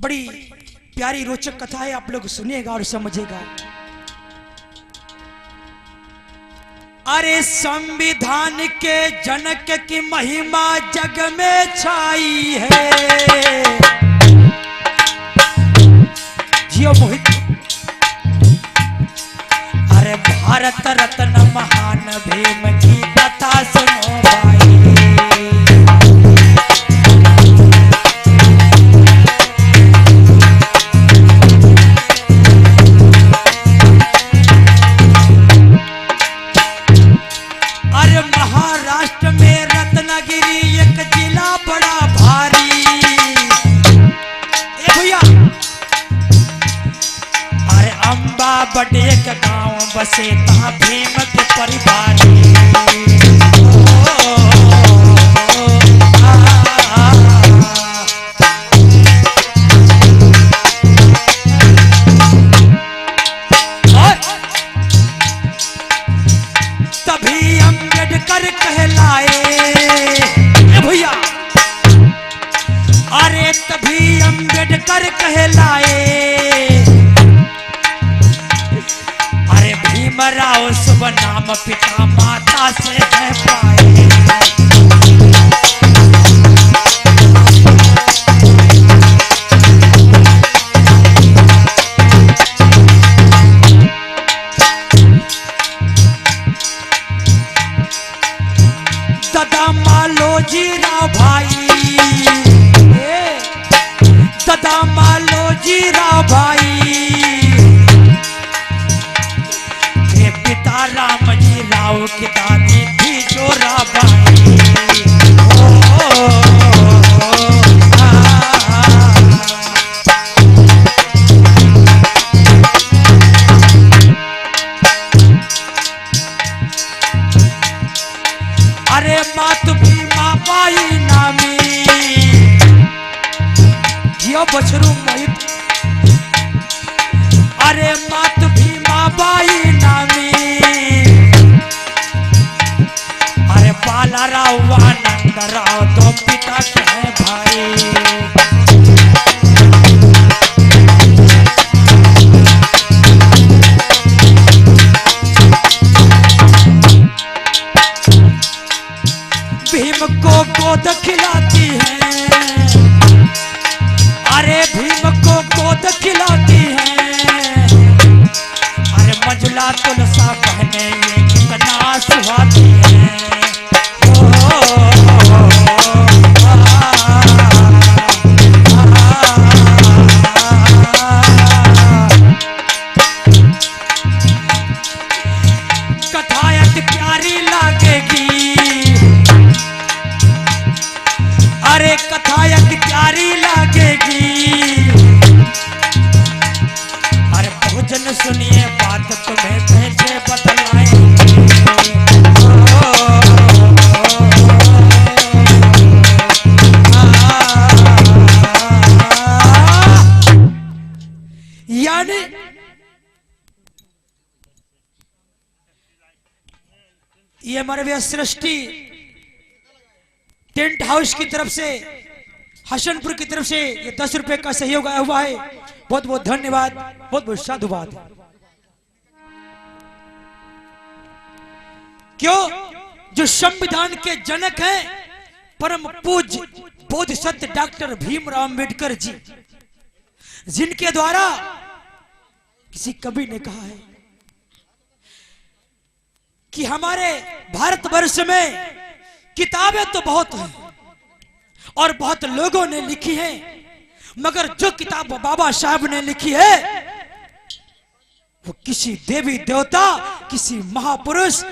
बड़ी प्यारी रोचक कथा है, आप लोग सुनिएगा और समझिएगा। अरे संविधान के जनक की महिमा जग में छाई है। जियो मोहित। अरे भारत रत्न महान भीम की कथा सुनो भाई। अरे महाराष्ट्र में रत्नागिरी एक जिला बड़ा भारी। ए भैया, अरे अंबा बड़े एक गांव बसे तहाँ भीम के परिवारी। तभी अम्बेडकर कहलाए। भैया, अरे तभी अम्बेडकर कहलाए। अरे भीमराव शुभ नाम पिता माता से है पाए। दादा मालोजी राव भाई, दादा मालोजी राव भाई के पिता रामजी राव की दादी थी जोराबाई। अरे मातु भीमा बाई नामी। जियो बछरू मोहित। अरे मातु भीमा बाई नामी। अरे बाला राव आनंद राव दो पिता के हैं भाई। भीम को गोद खिलाती है। अरे भीम को गोद खिलाती है। अरे मंजुला तुलसा पहने ये कितना सुहाती है। कथायत प्यारी लागेगी। अरे कथायत प्यारी लागेगी। अरे भोजन सुनिए बात तुम्हें कैसे बतलाएंगे। यानी ये हमारे भैया सृष्टि टेंट हाउस की तरफ से, हसनपुर की तरफ से ये 10 रुपए का सहयोग आया हुआ है। बहुत बहुत धन्यवाद, बहुत बहुत साधुवाद। क्यों? जो संविधान के जनक हैं परम पूज्य बोधिसत्व डॉक्टर भीमराव अम्बेडकर जी, जिनके द्वारा किसी कवि ने कहा है कि हमारे भारतवर्ष में किताबें तो बहुत हैं और बहुत लोगों ने लिखी है, मगर जो किताब बाबा साहब ने लिखी है वो किसी देवी देवता, किसी महापुरुष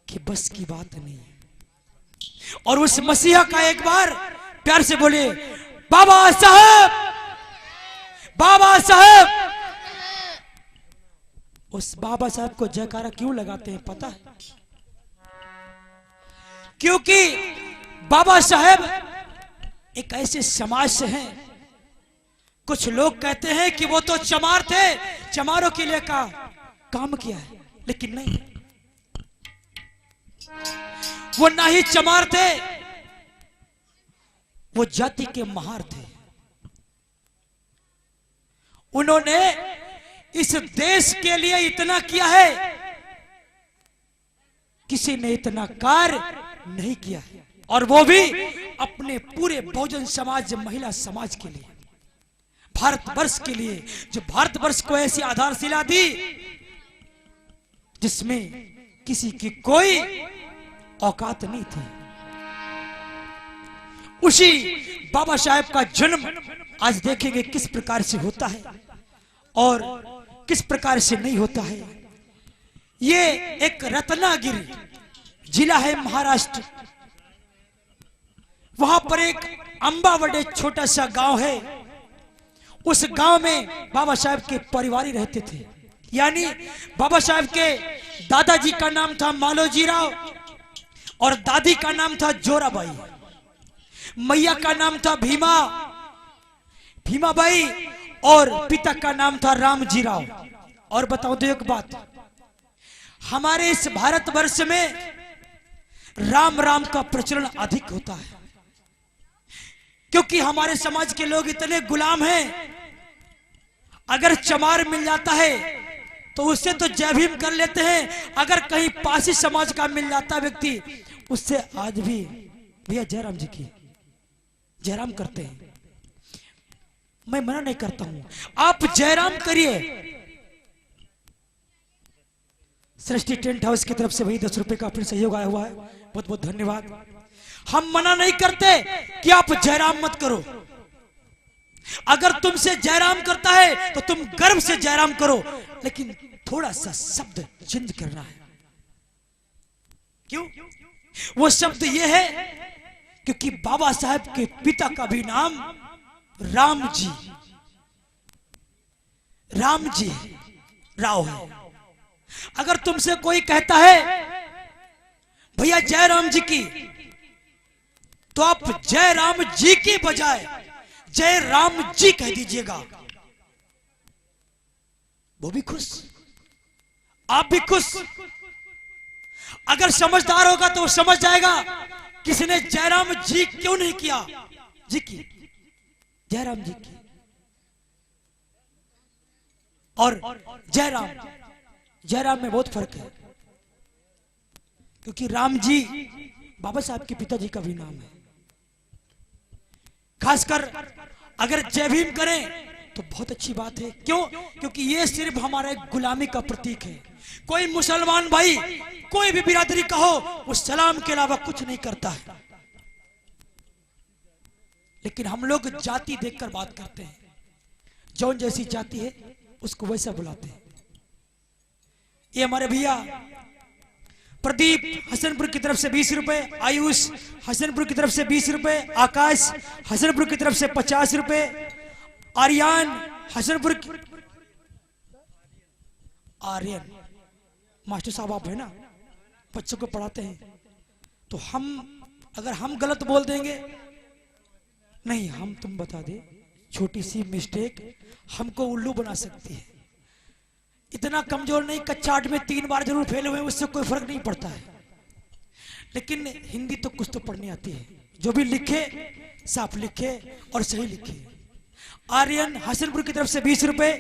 की बस की बात नहीं है। और उस मसीहा का एक बार प्यार से बोले, बाबा साहब, बाबा साहब। उस बाबा साहब को जयकारा क्यों लगाते हैं पता है? क्योंकि बाबा साहब एक ऐसे समाज से हैं। कुछ लोग कहते हैं कि वो तो चमार थे, चमारों के लिए का काम किया है, लेकिन नहीं, वो ना ही चमार थे, वो जाति के महार थे। उन्होंने इस देश के लिए इतना किया है, किसी ने इतना कार्य नहीं किया है, और वो भी अपने पूरे बहुजन समाज, महिला समाज के लिए, भारतवर्ष के लिए, जो भारतवर्ष को ऐसी आधारशिला दी जिसमें किसी की कोई औकात नहीं थी। उसी बाबा साहेब का जन्म आज देखेंगे किस प्रकार से होता है और किस प्रकार से नहीं होता है। ये एक रत्नागिरी जिला है महाराष्ट्र, वहां पर एक अंबावडे छोटा सा गांव है। उस गांव में बाबा साहेब के परिवार रहते थे। यानी बाबा साहेब के दादाजी का नाम था मालोजीराव और दादी का नाम था जोराबाई। मैया का नाम था भीमाबाई और पिता का नाम था रामजीराव। और बताओ तो एक बात, हमारे इस भारतवर्ष में राम राम का प्रचलन अधिक होता है, क्योंकि हमारे समाज के लोग इतने गुलाम हैं। अगर चमार मिल जाता है तो उससे तो जय भीम कर लेते हैं। अगर कहीं पासी समाज का मिल जाता व्यक्ति, उससे आज भी भैया जयराम जी की जयराम करते हैं। मैं मना नहीं करता हूं, आप जयराम करिए। सृष्टि टेंट हाउस की तरफ से वही 10 रुपए का अपने सहयोग आया हुआ है, बहुत बहुत धन्यवाद। हम मना नहीं करते कि आप जयराम मत करो। अगर तुमसे जयराम करता है तो तुम गर्व से जयराम करो, लेकिन थोड़ा सा शब्द चेंज करना है। क्यों? वो शब्द ये है क्योंकि बाबा साहेब के पिता का भी नाम राम जी राव है। अगर तुमसे कोई कहता है भैया जय राम जी की, तो आप जय राम जी की बजाय जय राम जी कह दीजिएगा। वो भी खुश, आप भी खुश। अगर समझदार होगा तो वो समझ जाएगा किसी ने जयराम जी क्यों नहीं किया, जी की, जयराम जी की। और जयराम में बहुत फर्क है, क्योंकि राम जी बाबा साहब के पिताजी का भी नाम है। खासकर अगर जय भीम करें तो बहुत अच्छी बात है। क्यों? क्योंकि ये सिर्फ हमारा एक गुलामी का प्रतीक है। कोई मुसलमान भाई, कोई भी बिरादरी का हो, वो सलाम के अलावा कुछ नहीं करता है। लेकिन हम लोग जाति देखकर बात करते हैं। जौन जैसी जाति है उसको वैसा बुलाते हैं। ये हमारे भैया प्रदीप हसनपुर की तरफ से 20 रुपए, आयुष हसनपुर की तरफ से 20 रुपए, आकाश हसनपुर की तरफ से 50 रुपए, आर्यन हसनपुर की, आर्यन मास्टर साहब आप है ना, बच्चों को पढ़ाते हैं, तो अगर हम गलत बोल देंगे, नहीं हम तुम बता दे, छोटी सी मिस्टेक हमको उल्लू बना सकती है। इतना कमजोर नहीं, कच्चा 8 में 3 बार जरूर फेल हुए, उससे कोई फर्क नहीं पड़ता है। लेकिन हिंदी तो कुछ तो पढ़नी आती है। जो भी लिखे साफ लिखे और सही लिखे। आर्यन हसनपुर की तरफ से 20 रुपए,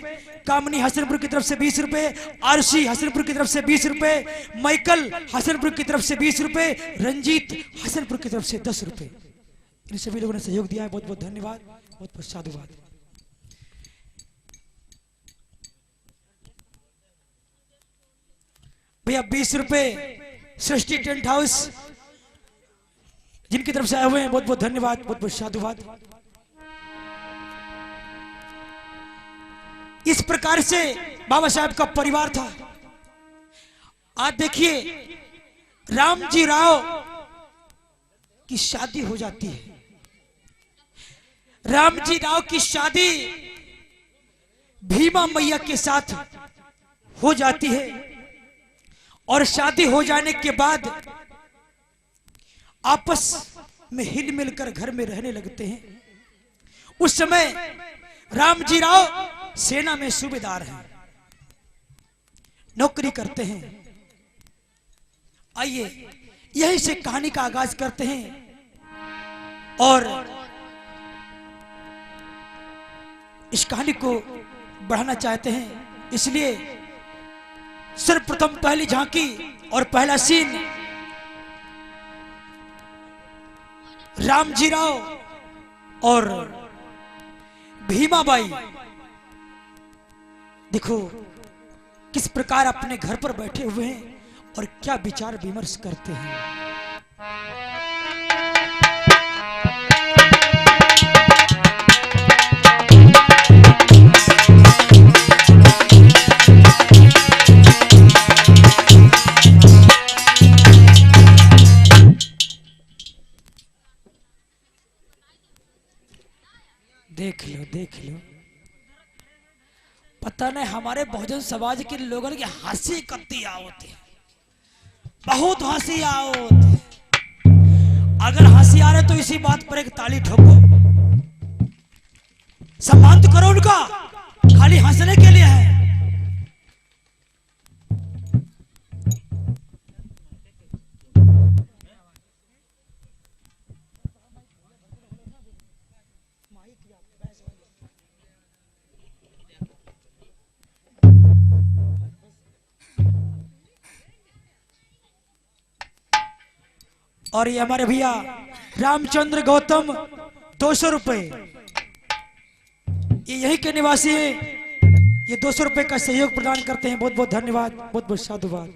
कामनी हसनपुर की तरफ से 20 रुपए, आरसी हसनपुर की तरफ से 20 रुपए, माइकल हसनपुर की तरफ से 20 रुपए, रंजीत हसनपुर की तरफ से 10 रुपए। इन सभी लोगों ने सहयोग दिया है, बहुत बहुत धन्यवाद, बहुत बहुत साधुवाद। भैया 20 रुपए सृष्टि टेंट हाउस जिनकी तरफ से आए हुए हैं, बहुत बहुत धन्यवाद, बहुत बहुत साधुवाद। इस प्रकार से बाबा साहब का परिवार था। आज देखिए रामजी राव की शादी हो जाती है। रामजी राव की शादी भीमा मैया के साथ हो जाती है और शादी हो जाने के बाद आपस में हिल मिलकर घर में रहने लगते हैं। उस समय रामजी राव सेना में सूबेदार हैं, नौकरी करते हैं। आइए यहीं से कहानी का आगाज करते हैं और इस कहानी को बढ़ाना चाहते हैं, इसलिए सर्वप्रथम पहली झांकी और पहला सीन रामजी राव और भीमाबाई। देखो किस प्रकार अपने घर पर बैठे हुए हैं और क्या विचार विमर्श करते हैं। देख लो देख लो, पता नहीं हमारे बहुजन समाज के लोगों की हंसी कत्ती आवत है, बहुत हंसी आवत है। अगर हंसी आ रहे तो इसी बात पर एक ताली ठोको, सम्मान तो करो उनका, खाली हंसने के लिए है। और ये हमारे भैया रामचंद्र गौतम 200 रुपए, ये यही के निवासी है, ये 200 रुपए का सहयोग प्रदान करते हैं। बहुत बहुत धन्यवाद, बहुत बहुत साधुवाद।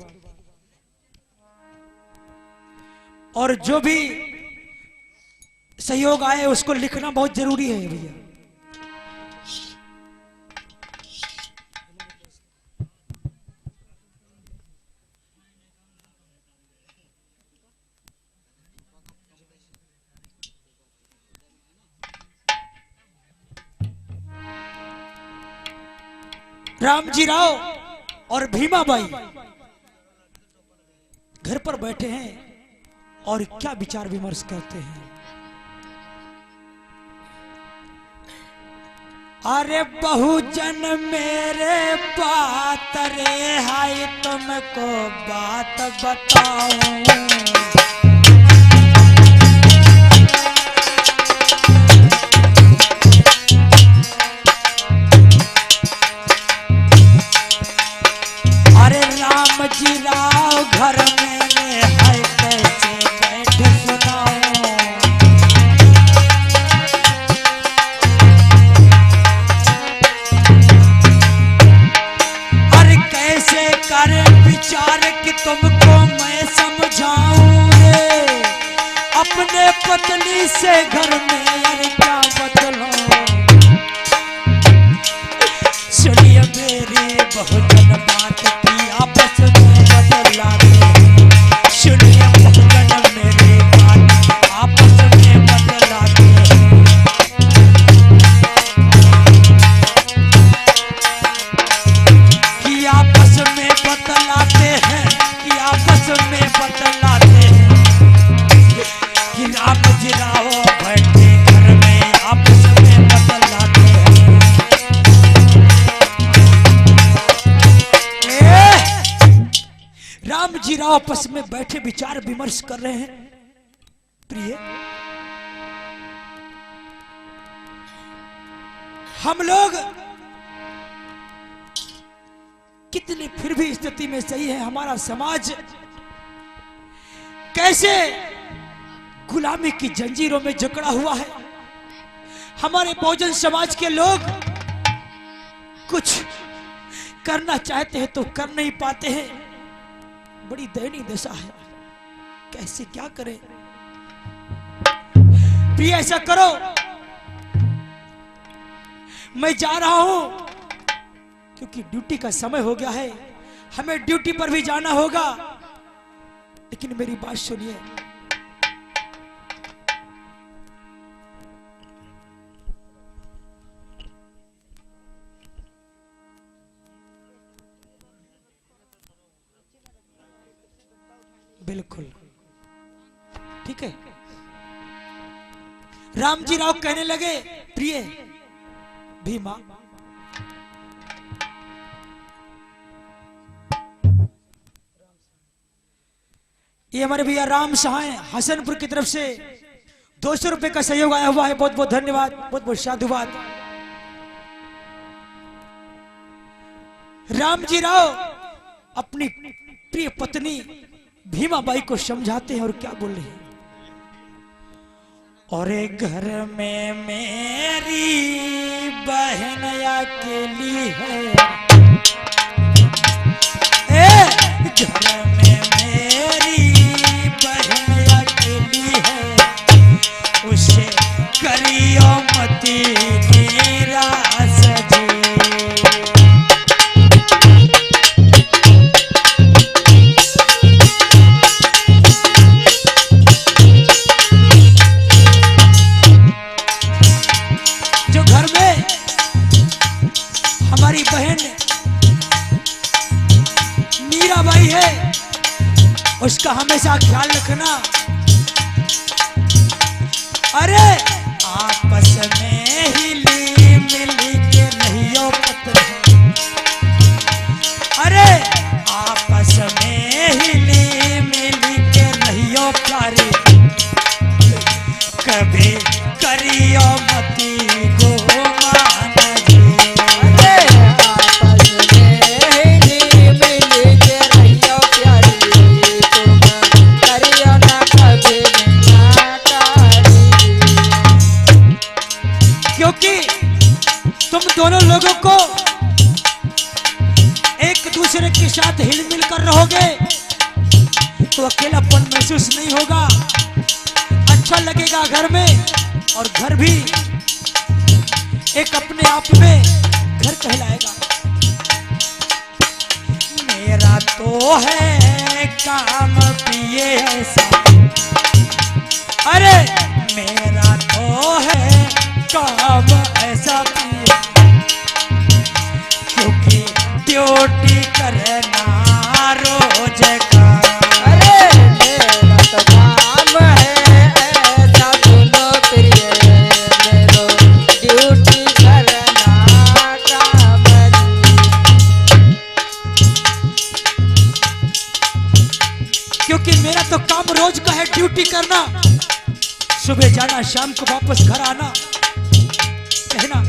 और जो भी सहयोग आए उसको लिखना बहुत जरूरी है भैया। रामजी राव और भीमाबाई घर पर बैठे हैं और क्या विचार विमर्श करते हैं। अरे बहुजन मेरे बात रे हाय तुमको बात बताऊं, जी राव घर में है कैसे बैठ सुनाओ। अरे कैसे करे विचार कि तुमको मैं समझाऊं रे, अपने पत्नी से घर में अरे क्या बदलो। सुनिए मेरी बहुजन बात की आपस में बदलाते, सुनिए बहुजन मेरी बात आपस में बदलाते। कि आपस में बदलाते हैं, कि आपस में बदलाते हैं। कि राम जी राव बैठे घर में आपस में बदलाते हैं। राम जी राव आपस में बैठे विचार विमर्श कर रहे हैं। प्रिय, हम लोग कितनी फिर भी स्थिति में सही है, हमारा समाज कैसे गुलामी की जंजीरों में जकड़ा हुआ है। हमारे बहुजन समाज के लोग कुछ करना चाहते हैं तो कर नहीं पाते हैं, बड़ी दयनीय दशा है, कैसे क्या करें। प्रिय ऐसा करो, मैं जा रहा हूं क्योंकि ड्यूटी का समय हो गया है, हमें ड्यूटी पर भी जाना होगा। लेकिन मेरी बात सुनिए, बिल्कुल ठीक है। रामजी राव कहने लगे, प्रिय भीमा, ये हमारे भैया राम सहाय हसनपुर की तरफ से 200 रुपए का सहयोग आया हुआ है। बहुत बहुत धन्यवाद, बहुत बहुत साधुवाद। रामजी राव अपनी प्रिय पत्नी भीमाबाई को समझाते हैं और क्या बोल रहे हैं। और एक घर में मेरी बहन अकेली है, घर में मेरी बहन अकेली है, उसे करियो मती निराश जी। जो घर में हमारी बहन मीराबाई है, उसका हमेशा ख्याल रखना। अरे आपस में हिली मिली के रहियो पत्नी, अरे आपस में हिली मिली के रहियो प्यारी, कभी करियो मती गो माना जी। अरे आपस में हिली मिली के रहियो प्यारी, तुम करियो ना कभी नाकारी। क्योंकि तुम दोनों लोगों को एक दूसरे के साथ हिलमिल कर रहोगे तो अकेलापन महसूस नहीं होगा, अच्छा लगेगा घर में, और घर भी एक अपने आप में घर कहलाएगा। मेरा तो है काम पिए ऐसा, अरे मेरा तो है काम ऐसा पिए, क्योंकि ड्यूटी करना रोज का। अरे मेरा तो काम है ऐसा सुनो प्रिय, मेरो ड्यूटी करना काम क्योंकि मेरा तो काम रोज का है ड्यूटी करना, सुबह जाना शाम को वापस घर आना, कहना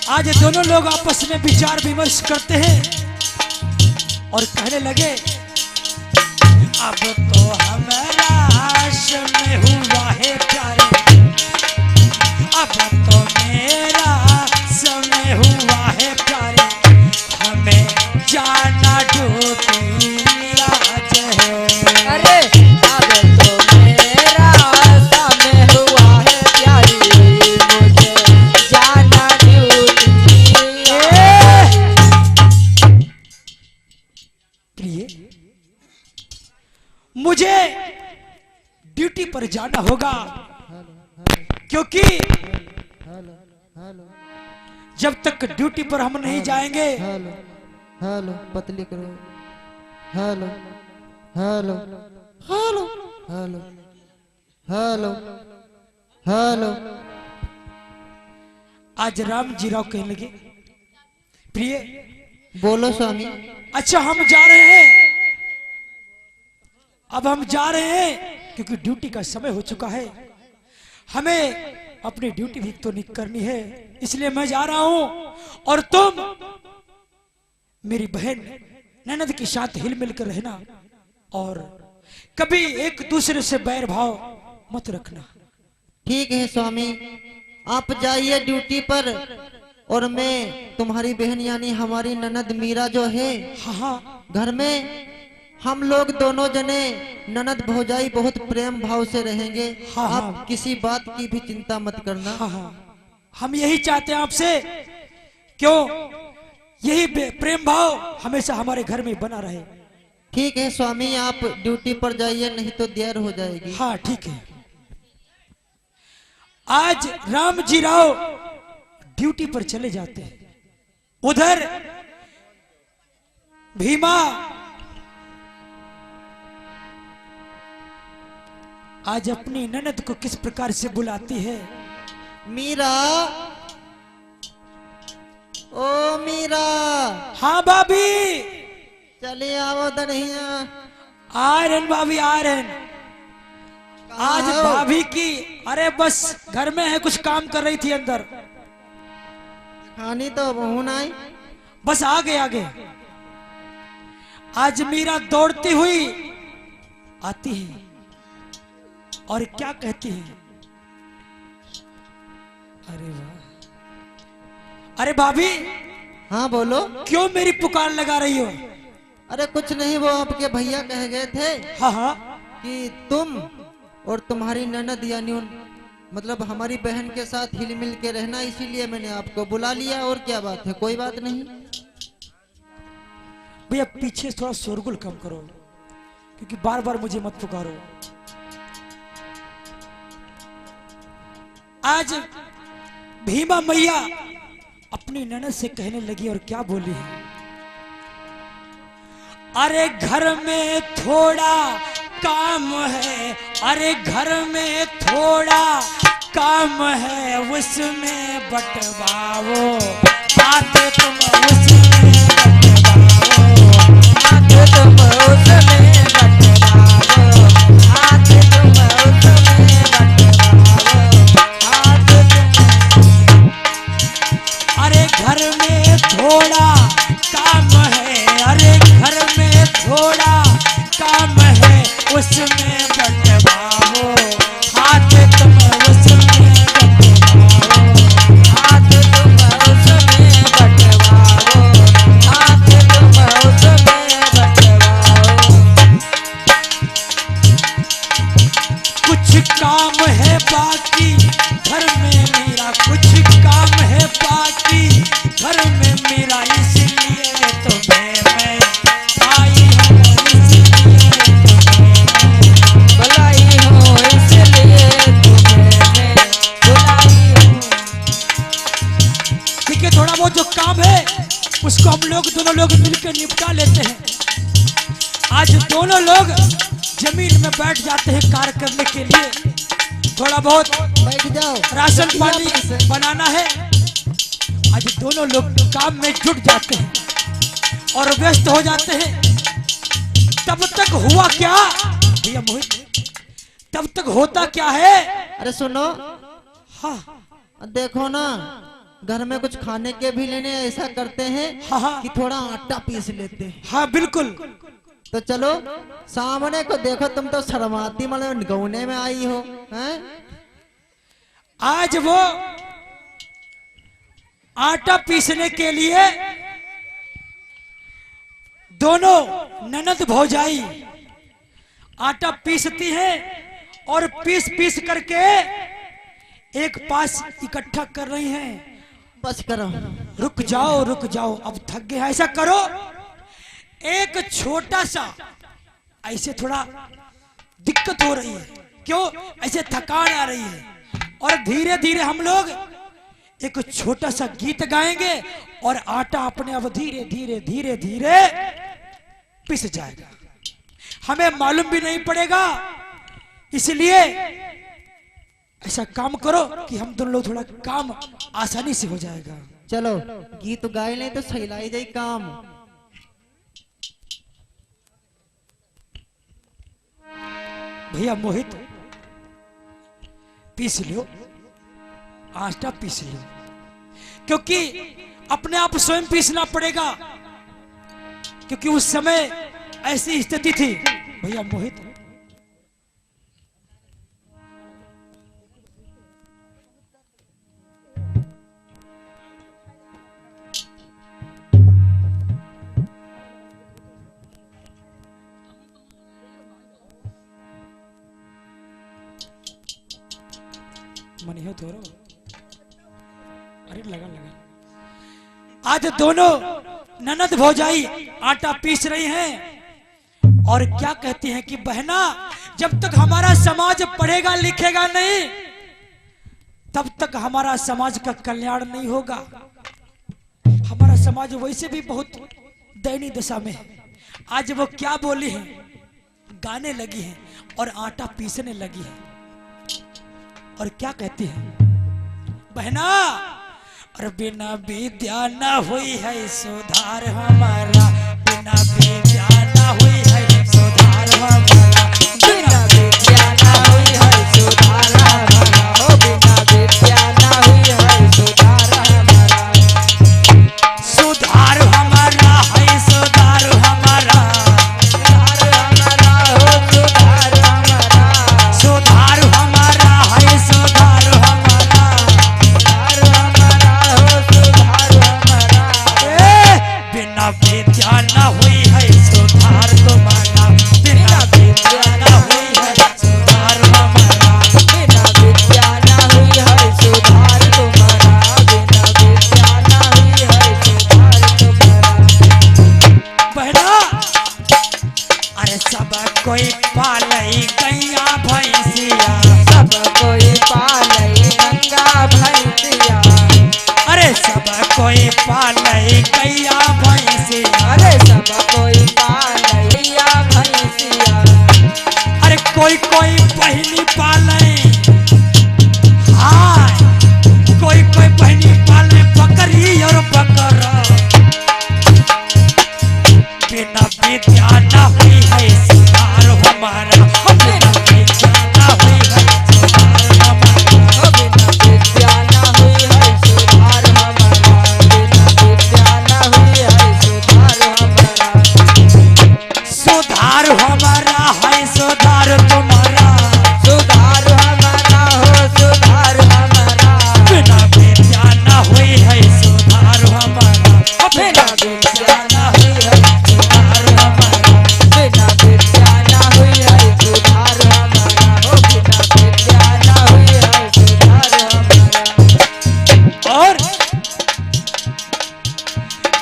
आज दोनों लोग आपस में विचार विमर्श करते हैं और कहने लगे अब तो हमारा में हुआ है प्यारे, अब तो मेरा समय हुआ है प्यारे, हमें जाना ड्यूटी आज है। अरे अब तो मेरा समय हुआ है प्यारी, मुझे जाना ड्यूटी। प्रिय, मुझे ड्यूटी पर जाना होगा, क्योंकि जब तक ड्यूटी पर हम नहीं जाएंगे। हेलो हेलो पतली करो, hello hello hello hello hello hello. आज राम जी राव कहने लगे प्रिय बोलो स्वामी। अच्छा हम जा रहे हैं, अब हम जा रहे हैं क्योंकि ड्यूटी का समय हो चुका है, हमें अपनी ड्यूटी भी तो नहीं करनी है, इसलिए मैं जा रहा हूं और तुम मेरी बहन ननद के साथ हिल मिल कर रहना और कभी एक दूसरे से बैर भाव मत रखना। ठीक है स्वामी, आप जाइए ड्यूटी पर और मैं तुम्हारी बहन यानी हमारी ननद मीरा जो है, हाँ हाँ घर में हम लोग दोनों जने ननद भौजाई बहुत प्रेम भाव से रहेंगे। हाँ, आप हाँ। किसी बात की भी चिंता मत करना। हाँ हाँ हम यही चाहते हैं आपसे, क्यों यही प्रेम भाव हमेशा हमारे घर में बना रहे। ठीक है स्वामी, आप ड्यूटी पर जाइए, नहीं तो देर हो जाएगी। हाँ ठीक है। आज राम जी राव ड्यूटी पर चले जाते हैं, उधर भीमा आज अपनी ननद को किस प्रकार से बुलाती है। मीरा ओ मीरा, हाँ भाभी, चले आओ दनिया। आ रहे हैं भाभी, आ रहे हैं। आज आओ। भाभी की, अरे बस घर में है, कुछ काम कर रही थी अंदर, खानी तो बहू नाई। बस आ गए, आ गए। आज मीरा दौड़ती हुई आती है और क्या कहती है, अरे वाह, अरे भाभी हाँ बोलो। क्यों मेरी पुकार लगा रही हो? अरे कुछ नहीं, वो आपके भैया कह गए थे हाँ हाँ, कि तुम और तुम्हारी ननद यानी मतलब हमारी बहन के साथ हिल मिल के रहना, इसीलिए मैंने आपको बुला लिया। और क्या बात है, कोई बात नहीं। भैया पीछे थोड़ा शोरगुल कम करो, क्योंकि बार बार मुझे मत पुकारो। आज भीमा मैया अपनी ननद से कहने लगी और क्या बोली है, अरे घर में थोड़ा काम है, अरे घर में थोड़ा काम है, उसमें बटवाओ, आते तुम उसमें बटवाओ, आते तुम उसमें बटवाओ, आते तुम उसमें बटवाओ, आते तुम। अरे घर में थोड़ा काम है, अरे घर में थोड़ा काम है, उसमें बटवाओ, हाथ तुम उसमें बटवाओ, हाथ तुम उसमें बटवाओ, हाथ तुम उसमें बटवाओ। कुछ काम है बाकी घर में मेरा, कुछ काम है बाकी घर में मेरा, इसलिए तुम्हें मैं आई हूँ, इसलिए तुम्हें बुलाई हूँ, इसलिए तुम्हें मैं बुलाई हूँ। ठीक है, थोड़ा बहुत जो काम है उसको हम लोग दोनों लोग मिलकर निपटा लेते हैं। आज दोनों लोग जमीन में बैठ जाते हैं कार्य करने के लिए, थोड़ा बहुत बैठ जाओ, राशन पानी बनाना है। आज दोनों लोग काम में जुट जाते हैं और व्यस्त हो जाते हैं। तब तक हुआ क्या भैया मोहित, तब तक होता क्या है? अरे सुनो, हाँ देखो ना, घर में कुछ खाने के भी लेने, ऐसा करते हैं हाँ हाँ कि थोड़ा आटा पीस लेते हैं। हाँ बिल्कुल। तो चलो सामने को देखो, तुम तो शर्माती मतलब गौने में आई हो हैं? आज वो आटा पीसने के लिए दोनों ननद भौजाई आटा पीसती हैं और पीस पीस करके एक पास इकट्ठा कर रही हैं। बस करो, रुक जाओ रुक जाओ, अब थक गए। ऐसा करो, एक छोटा सा, ऐसे थोड़ा दिक्कत हो रही है, क्यों ऐसे थकान आ रही है, और धीरे धीरे हम लोग एक छोटा सा गीत गाएंगे और आटा अपने आप धीरे धीरे धीरे धीरे पिस जाएगा, हमें मालूम भी नहीं पड़ेगा। इसलिए ऐसा काम करो कि हम दोनों लोग थोड़ा काम आसानी से हो जाएगा। चलो गीत गाए नहीं तो सहलाई जाए काम। भैया मोहित पीस लो, आटा पीस लो, क्योंकि अपने आप स्वयं पीसना पड़ेगा, क्योंकि उस समय ऐसी स्थिति थी। भैया मोहित मन है थोड़ा, अरे लगा लगा। आज दोनों ननद भौजाई आटा पीस रही हैं और क्या कहती हैं कि बहना, जब तक हमारा समाज पढ़ेगा लिखेगा नहीं, तब तक हमारा समाज का कल्याण नहीं होगा। हमारा समाज वैसे भी बहुत दयनीय दशा में है। आज वो क्या बोली है, गाने लगी है और आटा पीसने लगी है, और क्या कहती है, बहना और बिना विद्या न हुई है सुधार हमारा, बिना विद्या न हुई है सुधार हमारा, बिना विद्या ना हुई है सुधार हमारा, हो बिना विद्या ना हुई है सुधार हमारा। सुधार हमारा है सुधार हमारा, सुधार हमारा हो सुधार हमारा, सुधार हमारा है सुधार हमारा, सुधार हमारा हो सुधार हमारा। बिना विद्या न हुई है सुधार तुम्हारा, बिना विद्या न हुई है सुधार हमारा, बिना विद्या ना हुई है सुधार तुम्हारा, बिना विद्या ना हुई है सुधार तुम्हारा। बहना। अरे सब कोई पालई गैया भैंसिया, सब कोई पालई गंगा भैंसिया, अरे सब कोई पालई गैया भैंसिया, अरे सब कोई पालैया भैंसिया, अरे कोई कोई बहनी पाले, हाँ कोई कोई बहनी पाले बकरी और बकरा, बिना विद्या न हुई है सुधार हमारा, बिना विद्या न हुई है सुधार हमारा, ओ बिना विद्या ना हुई है सुधार हमारा, बिना विद्या ना हुई है सुधार हमारा। सुधार हमारा है सुधार तुम्हारा, सुधार हमारा हो सुधार हमारा, बिना विद्या न हुई है सुधार हमारा, बिना विद्या ना हुई है सुधार हमारा। बिना विद्या ना हुई है सुधार हमारा, हो बिना विद्या ना हुई है सुधार हमारा। और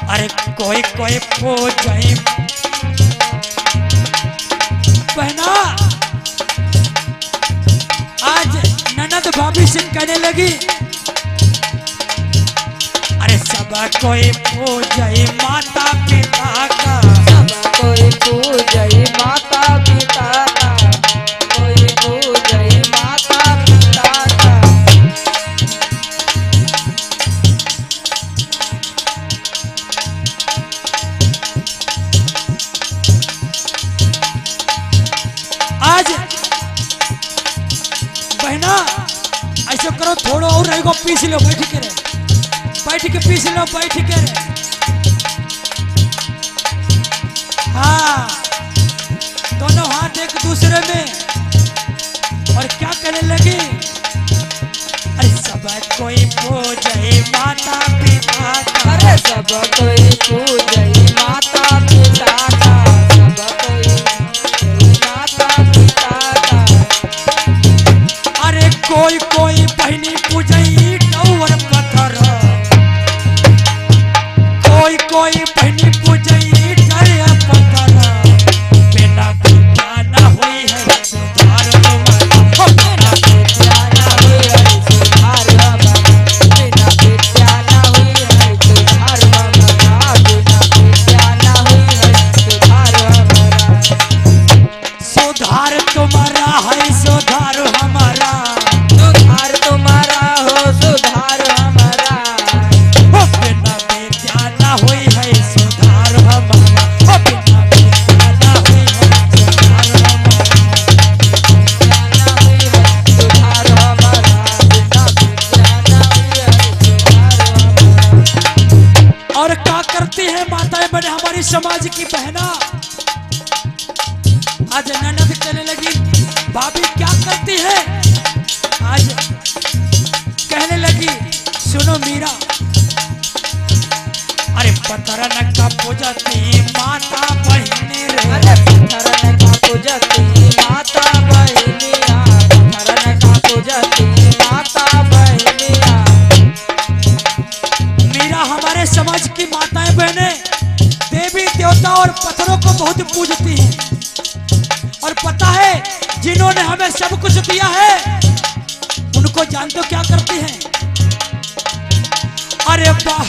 अरे कोई कोई पूजई बहना, आज ननद भाभी से कहने लगी, अरे सब कोई पूजई माता पिता का, सब कोई पूजई माता पिता का, कोई पूजई माता पिता का, आज बहना ऐसे करो थोड़ा और रहेगा पीस लो, बैठ के रहे, बैठ के पीस लो, बैठ के रहे। हाँ दोनों हाथ एक दूसरे में, और क्या कहने लगी, अरे सब कोई पूजे माता पिता का, अरे सब कोई पूजई माता पिता का, सब कोई पूजई माता पिता का, अरे कोई कोई बहनी पूजई और पत्थर, कोई कोई बहनी पूजई डरे पत्थर, बिना विद्या न हुई है सुधार तुम्हारा, बिना विद्या ना हुई है सुधार हमारा, बिना विद्या ना हुई है सुधार हमारा, बिना विद्या ना हुई है सुधार हमारा। सुधार तुम्हारा है सुधार हमारा, सुधार तुम्हारा हो सुधार हमारा, बिना विद्या न हुई है सुधार हमारा, बिना विद्या न हुई है सुधार हमारा। ना हुई है सुधार हमारा, बिना विद्या ना हुई है सुधार हमारा। और क्या करती है माताएं बहने हमारी समाज की बहना, आज ननद कहने लगी, भाभी क्या करती है, आज कहने लगी, सुनो मीरा, अरे पतरन का पूजती माता बहिनी रे, अरे पत्थरन का पूजती माता बहनिया, पत्थरन का पूजती माता बहनिया, मीरा हमारे समाज की माताएं बहने देवी देवता और पत्थरों को बहुत पूजती हैं, और पता है जिन्होंने हमें सब कुछ दिया है उनको जानते हो क्या करती हैं, अरे वाह,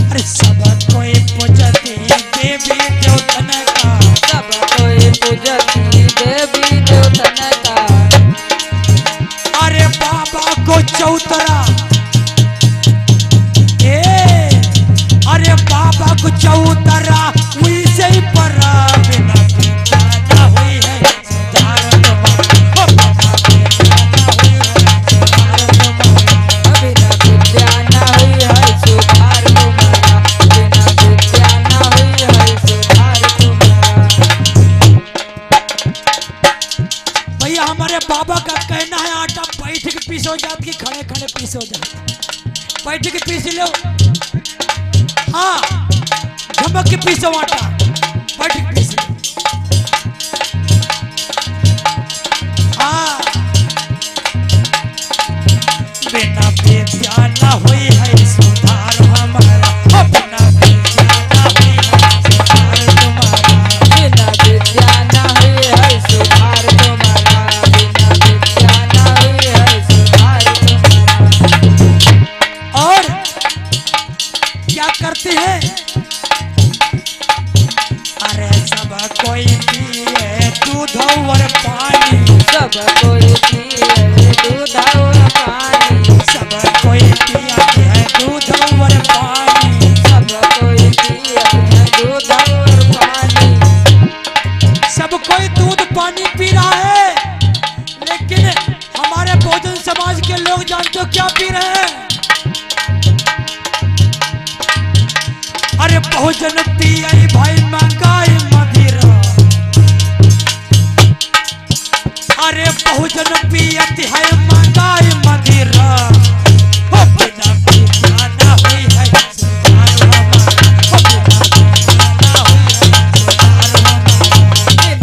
अरे सब कोई पूजती देवी देवतन का, सब कोई पूजती देवी देवतन का, अरे बाबा को चौतरा बाबा को चौतरा वैसे ही परा बिना बेटा ना हुई है सुधार तुम्हारा। ओ बिना बेटा ना हुई है सुधार तुम्हारा। बिना विद्या ना हुई है सुधार तुम्हारा। बिना विद्या ना हुई है सुधार तुम्हारा। भैया हमारे बाबा का कहना है आटा बैठ के पीसो जात की खड़े खड़े पीसो जात। बैठ के पीस लो, हाँ झमक के पीसो आटा, बैठ के पीस लो। हाँ बिना विद्या ना हुई है सुधार हमारा। ओ बिना विद्या ना हुई है सुधार तुम्हारा। बिना विद्या ना हुई है सुधार तुम्हारा। बिना विद्या ना हुई है सुधार तुम्हारा। और क्या करते हैं? अरे सब कोई पिए दूध और पानी। सब कोई पिए दूध और पानी। सब कोई पिया है दूध और पानी। सब कोई पिए दूध और पानी। सब कोई दूध पानी पी रहा है, लेकिन हमारे बहुजन समाज के लोग जानते हो क्या पी रहे हैं? अरे बहुजन पिया भाई महंगाई मदिरा। अरे बहुजन पियत है महंगाई मदिरा। ओ बिना विद्या ना हुई है सुधार हमारा। ओ बिना विद्या ना हुई है सुधार हमारा। बिना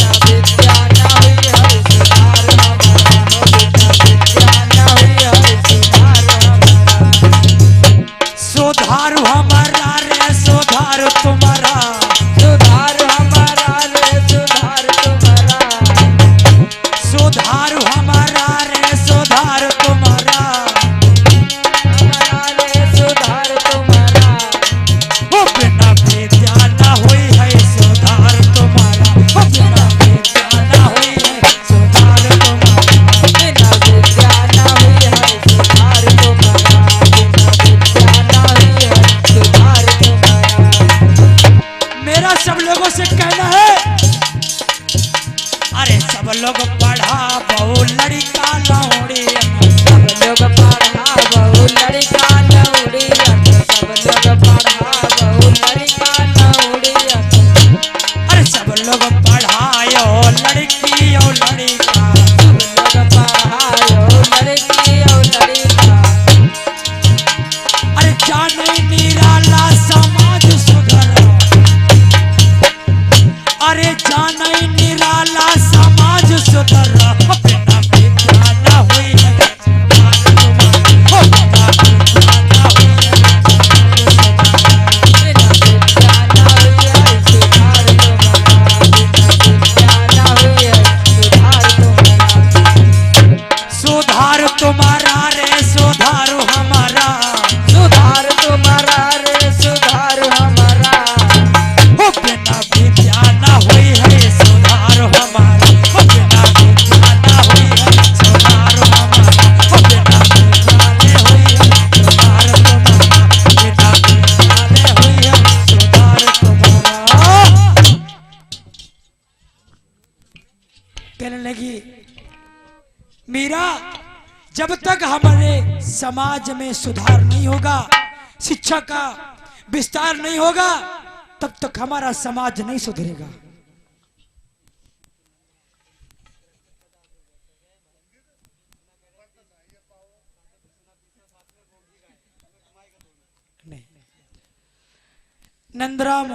विद्या ना हुई है सुधार हमारा। बिना विद्या ना हुई है सुधार हमारा। सुधार हमारा रे सुधार तुम्हारा। सुधार हमारा रे सुधार तुम्हारा। सुधार हमारा रे सुधार तुम्हारा। हमारा रे सुधार तुम्हारा। ओ बिना विद्या ना हुई है सुधार तुम्हारा। ओ बिना विद्या ना हुई है सुधार तुम्हारा। बिना विद्या ना हुई है सुधार तुम्हारा। बिना विद्या ना हुई है सुधार तुम्हारा। मेरा सब लोगों से कहना है, अरे सब लोग पढ़ा बहु लड़का लौड़ी। सब लोग पढ़ा बहु लड़का लौड़ियत। सब लोग पढ़ा बहु लड़का लौड़ियत। अरे सब लोग पढ़ायो लड़की और लड़का। सब लोग पढ़ायो लड़की और लड़का। अरे जाने निराला समाज सुधरा। अरे जाने निराला समाज सुधरा। ओ बिना विद्या ना हुई है सुधार तुम्हारा। ओ बिना विद्या ना हुई है बिना विद्या ना हुई है सुधार तुम्हारा। बिना विद्या ना हुई है सुधार तुम्हारा। सुधार तुम्हारा रे सुधार हमारा। सुधार तुम्हारा रे सुधार हमारा। ओ बिना विद्या ना हुई है सुधार हमारा। ओ बिना विद्या ना हुई है सुधार हमारा। ओ बिना विद्या ने हुई है सुधार तुम्हारा। बिना विद्या ने हुई है सुधार तुम्हारा। कहने लगी मीरा, जब तक हमारे समाज में सुधार नहीं होगा, शिक्षा का विस्तार नहीं होगा, तब तक हमारा समाज नहीं सुधरेगा। नहीं, नंदराम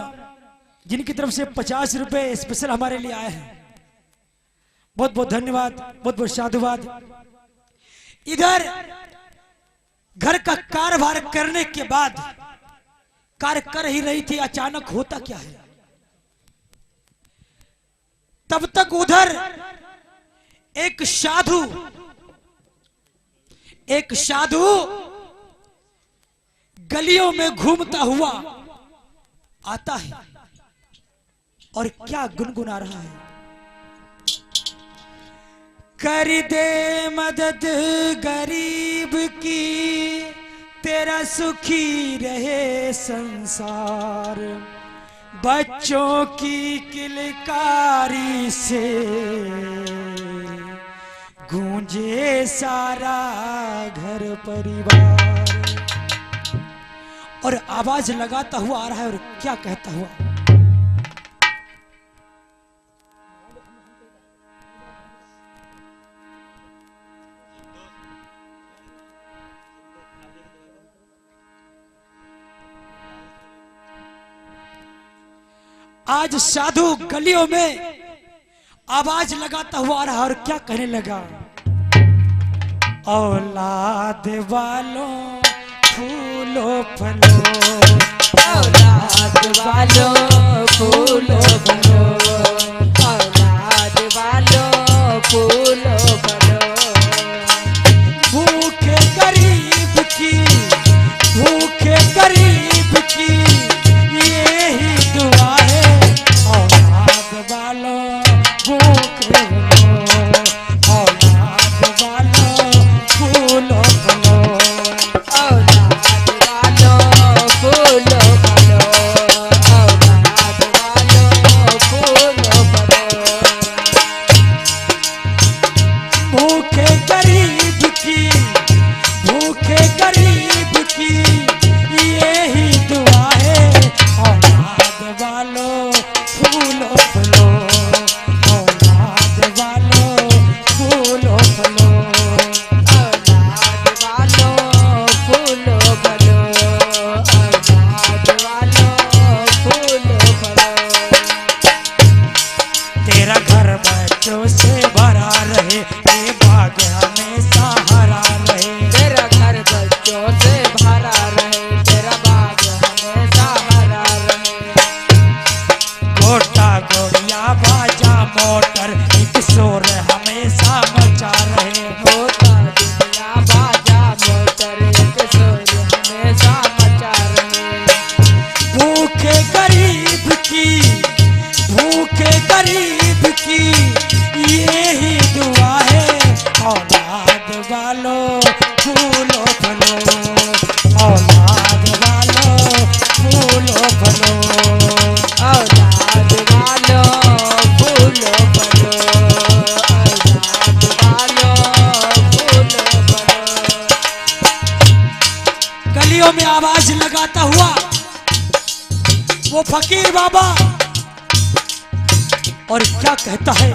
जिनकी तरफ से 50 रुपए स्पेशल हमारे लिए आए हैं, बहुत बहुत धन्यवाद, बहुत बहुत साधुवाद। इधर घर का कारोबार करने के बाद कार्य कर ही रही थी, अचानक होता क्या है, तब तक उधर एक साधु गलियों में घूमता हुआ आता है और क्या गुनगुना रहा है, कर दे मदद गरीब की तेरा सुखी रहे संसार, बच्चों की किलकारी से गूंजे सारा घर परिवार। और आवाज लगाता हुआ आ रहा है और क्या कहता हुआ, आज साधु गलियों में आवाज लगाता हुआ आ रहा है और क्या कहने लगा, औलाद वालों फूलो फलो, औलाद वालों फूलो फलो, औलाद वालों फूलो फलो। भूखे गरीब की, भूखे गरीब की यही दुआ है, औलाद वालों भूखे फलो, औलाद वालों फूलो फलो। औलाद वालों फूलो फलो, औलाद वालों फूलो फलो। भूखे गरीब की, भूखे गरीब की यही दुआ है, औलाद वालों फूलो फलो, औलाद वालों फूलो फलो। औलाद वालों फूलो फलो, औलाद वालों फूलो फलो। तेरा घर बच्चों से भरा रहे, ये बाग हमेशा हरा रहे। तेरा घर बच्चों से भरा रहे, तेरा बाग हमेशा हरा रहे। घोटा घोड़िया बाजा मोटर, एक शोर हमेशा मचा रहे। होता दुनिया बाजा मोटर, एक शोर हमेशा मचा रहे। भूखे गरीब की, भूखे गरीब की यही दुआ है, औलाद वालों फूलो फलो, औलाद वालों फूलो फलो। औलाद वालों फूलो फलो, औलाद वालों फूलो फलो। गलियों में आवाज लगाता हुआ वो फकीर बाबा और क्या कहता है,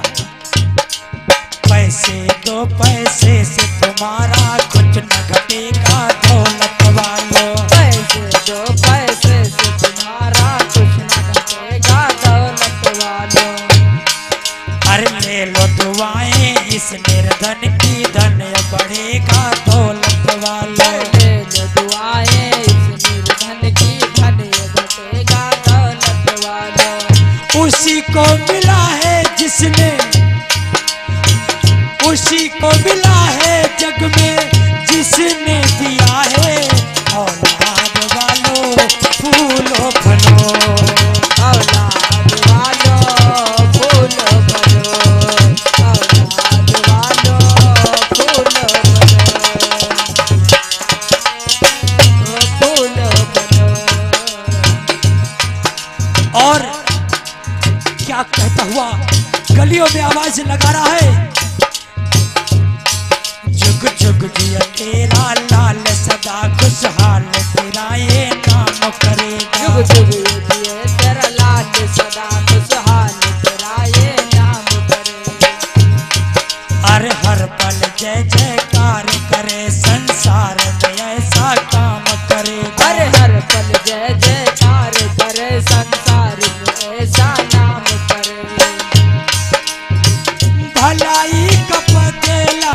पैसे दो पैसे से तुम्हारा कुछ न घटेगा दौलत वालों। पैसे दो पैसे से तुम्हारा कुछ न घटेगा दौलत वालों। अरे ले लो दुआएं इस निर्धन की, धन बढ़ेगा दौलत वालों। ले लो दुआएं इस निर्धन की, धन घटेगा दौलत वालों। उसी को मिला है जिसने, उसी को मिला है जग में जिसने दिया है, औलाद वालों फूलो फलो, औलाद वालों फूलो फलो, औलाद वालों फूलो फलो, फूलो फलो। और क्या कहता हुआ गलियों में आवाज लगा रहा है, जुग जुग जिया तेरा लाल सदा खुशहाल, तेरा ये नाम करेगा। जुग जुग जिए तेरा लाल सदा खुशहाल, तेरा ये नाम करे। हर हर पल जय जयकार करे, संसार में ऐसा काम करेगा। हर हर पल जय जयकार करे, संसार में ऐसा नाम करे। भलाई का पतेला,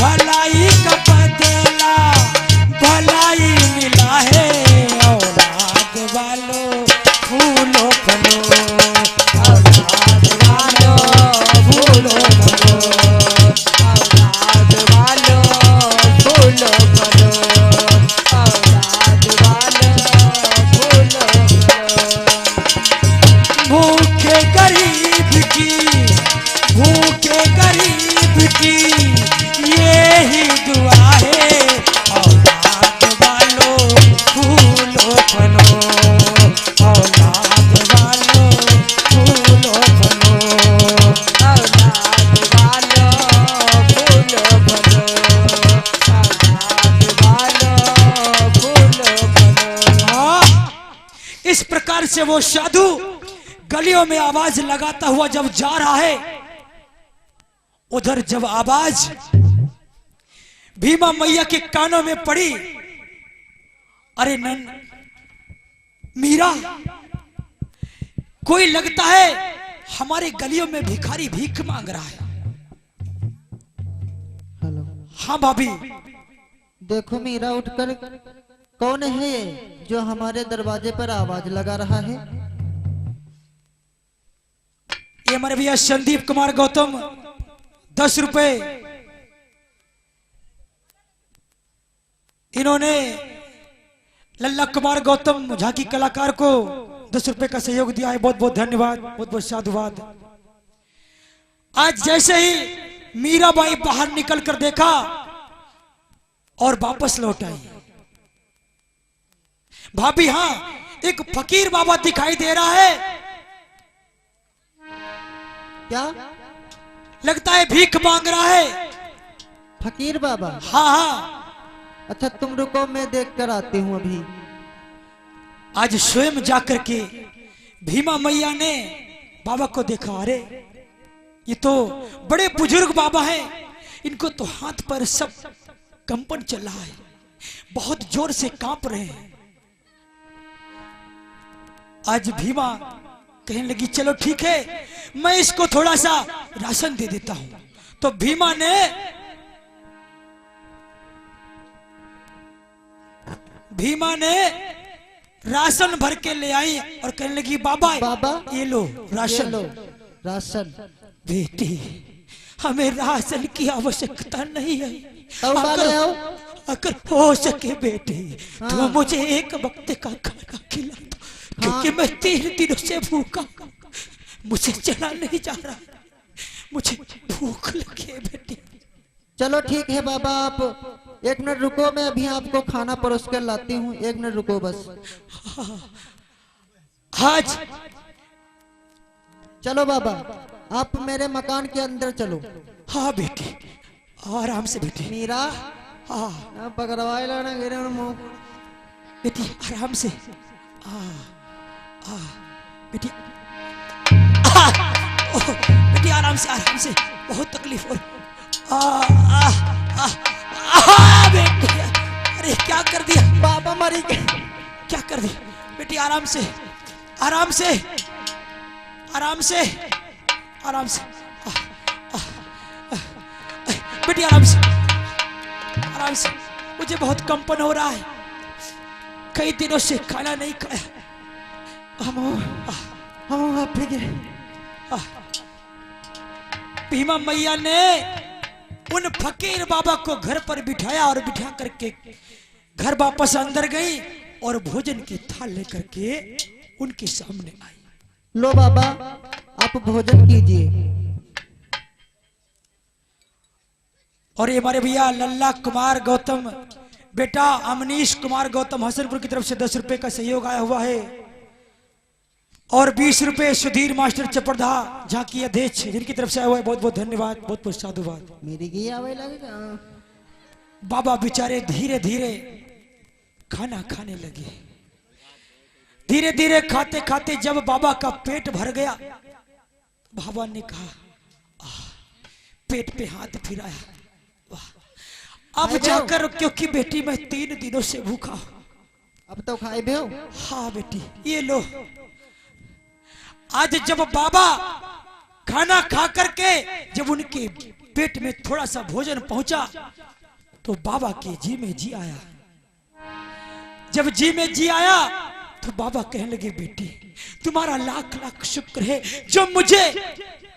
भलाई का पतेला, भलाई मिला है, औलाद वालों फूलो फलो, औलाद वालों फूलो फलो, औलाद वालों फूलो फलो, औलाद वालों से वो साधु गलियों में आवाज लगाता हुआ जब जा रहा है, उधर जब आवाज भीमा मैया के कानों में पड़ी, अरे नन मीरा, कोई लगता है हमारे गलियों में भिखारी भीख मांग रहा है। हेलो, हाँ भाभी। देखो मीरा उठकर, कौन है ये जो हमारे दरवाजे पर आवाज लगा रहा है? ये हमारे भैया संदीप कुमार गौतम 10 रुपए इन्होंने लल्ला कुमार गौतम झांकी कलाकार को 10 रुपए का सहयोग दिया है। बहुत बहुत धन्यवाद, बहुत बहुत साधुवाद। आज जैसे ही मीराबाई बाहर निकल कर देखा और वापस लौट आई, भाभी हाँ, एक फकीर बाबा दिखाई दे रहा है। क्या लगता है भीख मांग रहा है। फकीर बाबा? हाँ हाँ। अच्छा तुम रुको, मैं देख कर आती हूँ अभी। आज स्वयं जाकर के भीमा मैया ने बाबा को देखा। अरे ये तो बड़े बुजुर्ग बाबा हैं, इनको तो हाथ पर सब कंपन चल रहा है, बहुत जोर से कांप रहे हैं। आज भीमा कहने लगी चलो ठीक है, मैं इसको थोड़ा सा राशन दे देता हूं। तो भीमा ने राशन भर के ले आई और कहने लगी बाबा बाबा ये लो राशन। ये लो राशन। बेटी हमें राशन की आवश्यकता नहीं है, अगर हो सके बेटी हाँ। तो मुझे एक वक्त का खाना खिला दो, क्योंकि मैं 3 दिनों से भूखा, मुझे चला नहीं जा रहा, मुझे भूख लगी है बेटी। चलो ठीक है बाबा, आप 1 मिनट रुको, मैं अभी आपको खाना परोस कर लाती हूँ। 1 मिनट रुको बस। आज चलो बाबा, आप मेरे मकान के अंदर चलो। हाँ बेटी, आराम से बेटी। मीरा हाँ पकड़वाए लाना गिरे मुंह। बेटी आराम से। बेटी बेटी आराम से, बहुत तकलीफ हो रही। बेटी अरे क्या कर दिया बाबा मरी गए। क्या कर दिया बेटी? आराम से आराम से आराम से आराम से बेटी, आराम से आराम से। मुझे बहुत कंपन हो रहा है, कई दिनों से खाना नहीं खाया। हम आप गिरे। भीमा मैया ने उन फकीर बाबा को घर पर बिठाया और बिठा करके घर वापस अंदर गई और भोजन की थाल लेकर के उनके सामने आई। लो बाबा, आप भोजन कीजिए। और ये हमारे भैया लल्ला कुमार गौतम, बेटा अमनीश कुमार गौतम हसनपुर की तरफ से 10 रुपए का सहयोग आया हुआ है। और 20 रुपए सुधीर मास्टर चपरधा झांकी अध्यक्ष, जिनकी तरफ से आया हुआ है। बहुत बहुत धन्यवाद, बहुत बहुत साधुवाद। मेरी की आवे लगेगा। बाबा बेचारे धीरे धीरे खाना खाने लगे। धीरे धीरे खाते खाते जब बाबा का पेट भर गया, बाबा ने कहा पेट पे हाथ फिराया, वाह अब जाकर, क्योंकि बेटी मैं 3 दिनों से भूखा हूं। अब तो खाए भी हो? हाँ बेटी ये लो। आज जब बाबा खाना खा करके जब उनके पेट में थोड़ा सा भोजन पहुंचा तो बाबा के जी में जी आया। जब जी में जी आया तो बाबा कहने लगे बेटी तुम्हारा लाख लाख शुक्र है जो मुझे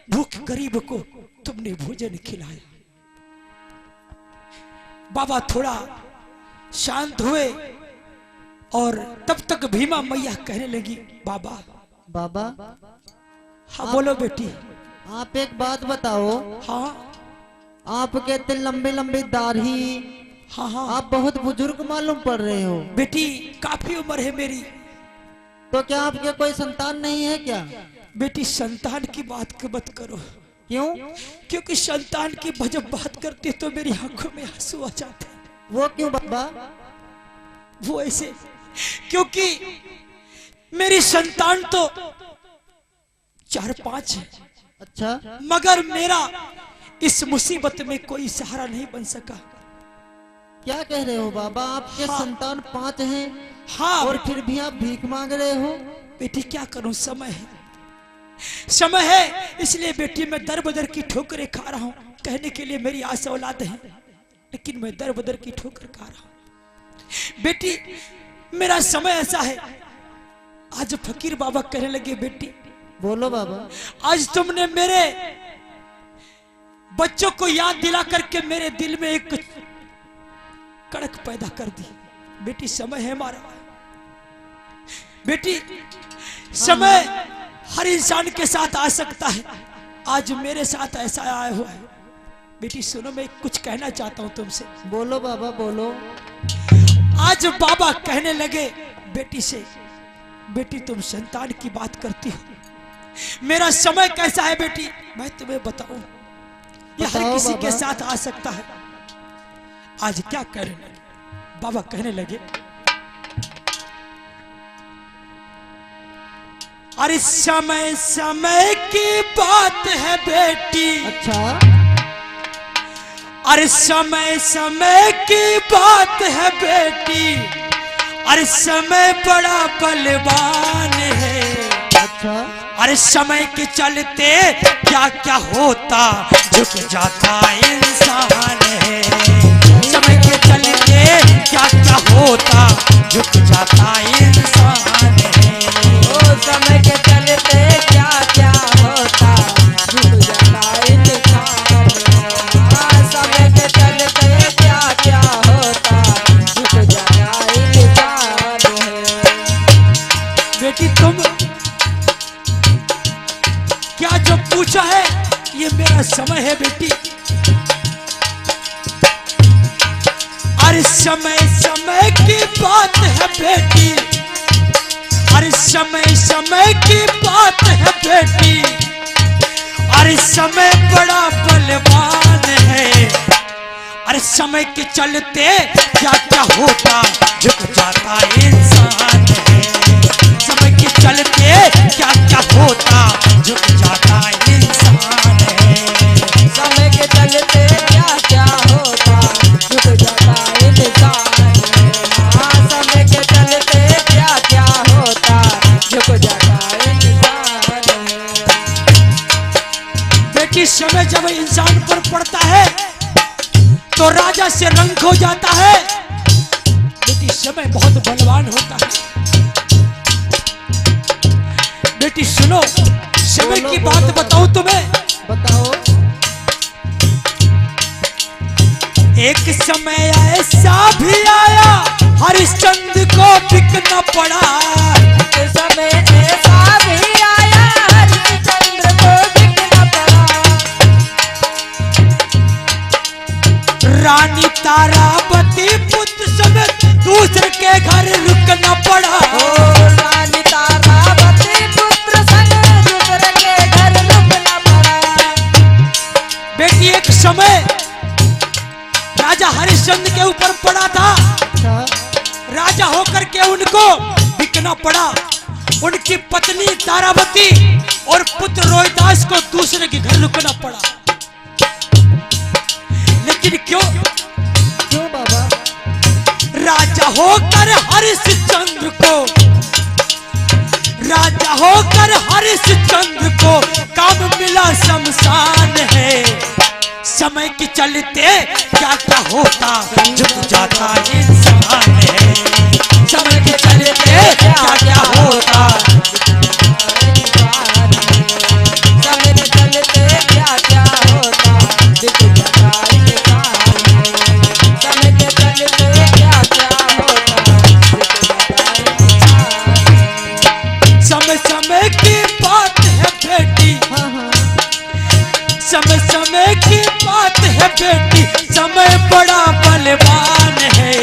भूख गरीब को तुमने भोजन खिलाया। बाबा थोड़ा शांत हुए और तब तक भीमा मैया कहने लगी बाबा। बाबा हाँ बोलो बेटी। आप एक बात बताओ। हाँ आपके इतने लंबे लंबे दाढ़ी, हाँ हाँ आप बहुत बुजुर्ग मालूम पड़ रहे हो। बेटी काफी उम्र है मेरी। तो क्या आपके कोई संतान नहीं है क्या? बेटी संतान की बात मत करो। क्यों? क्योंकि संतान की जब बात करते तो मेरी आंखों में आंसू आ जाते। वो क्यों बाबा? वो ऐसे क्योंकि मेरी संतान तो 4-5 है, अच्छा, मगर मेरा इस मुसीबत में कोई सहारा नहीं बन सका। क्या कह रहे हो बाबा? आपके हाँ। संतान 5 हैं हाँ और फिर भी आप भीख मांग रहे हो? बेटी क्या करूं, समय है इसलिए बेटी मैं दर बदर की ठोकरें खा रहा हूं। कहने के लिए मेरी आस औलाद है, लेकिन मैं दर बदर की ठोकर खा रहा हूं। बेटी मेरा समय ऐसा है। आज फकीर बाबा कहने लगे, बेटी बोलो बाबा। आज तुमने मेरे बच्चों को याद दिला करके मेरे दिल में एक कड़क पैदा कर दी। बेटी समय है हमारा। बेटी समय हर इंसान के साथ आ सकता है, आज मेरे साथ ऐसा आया हुआ है। बेटी सुनो, मैं कुछ कहना चाहता हूं तुमसे। बोलो बाबा बोलो। आज बाबा कहने लगे बेटी से, बेटी तुम संतान की बात करती हो, मेरा समय कैसा है बेटी मैं तुम्हें बताऊं। ये हर बताओ किसी के बाबा। साथ आ सकता है। आज क्या कहने लगे बाबा? कहने लगे, अरे समय समय की बात है बेटी, अच्छा, अरे समय समय की बात है बेटी, अरे समय बड़ा बलवान है। अच्छा, अरे समय के चलते क्या क्या होता, झुक जाता इंसान है। समय के चलते क्या क्या होता, झुक जाता इंसान है। ओ समय के चलते क्या क्या होता, झुक जाता इंसान। हाँ, समय के चलते क्या क्या होता, झुक जाता इंसान है। बेटी तुम क्या जो पूछा है ये मेरा समय है बेटी। अरे समय समय की बात है बेटी, अरे समय समय की बात है बेटी, अरे समय बड़ा बलवान है। अरे समय के चलते क्या क्या होता, झुक जाता इंसान है। समय के चलते क्या क्या होता, झुक जाता इंसान है। समय के चलते क्या क्या होता, झुक जाता इंसान है। हाँ, समय के चलते क्या क्या होता, झुक जाता इंसान है। बेटी समय जब इंसान पर पड़ता है तो राजा से रंग हो जाता है। बेटी समय बहुत बलवान होता है। बेटी सुनो, समय की बात बताऊं तुम्हें। बताओ। एक समय ऐसा भी आया हरिश्चंद्र को बिकना पड़ा। समय ऐसा भी आया हरिश्चंद्र को बिकना पड़ा। रानी तारावती पुत्र समेत दूसरे के घर रुकना पड़ा। ओ रानी तारावती पुत्र संग दूसरे के घर रुकना पड़ा। बेटी एक समय राजा हरिश्चंद्र के ऊपर पड़ा था। अच्छा, राजा होकर के उनको बिकना पड़ा। उनकी पत्नी तारावती और पुत्र रोहिदास को दूसरे के घर रुकना पड़ा। लेकिन क्यों? क्यों बाबा? राजा होकर हरिश्चंद्र को, राजा होकर हरिश्चंद्र को काम मिला शमशान है। समय के चलते क्या क्या होता, झुक जाता इंसान है। समय के चलते क्या क्या होता, समय के चलते क्या क्या होता, झुक जाता इंसान है। समय के चलते क्या क्या होता, झुक जाता इंसान है। समय समय की बात है बेटी, हाँ हाँ, समय समय की बात है बेटी, समय बड़ा बलवान है।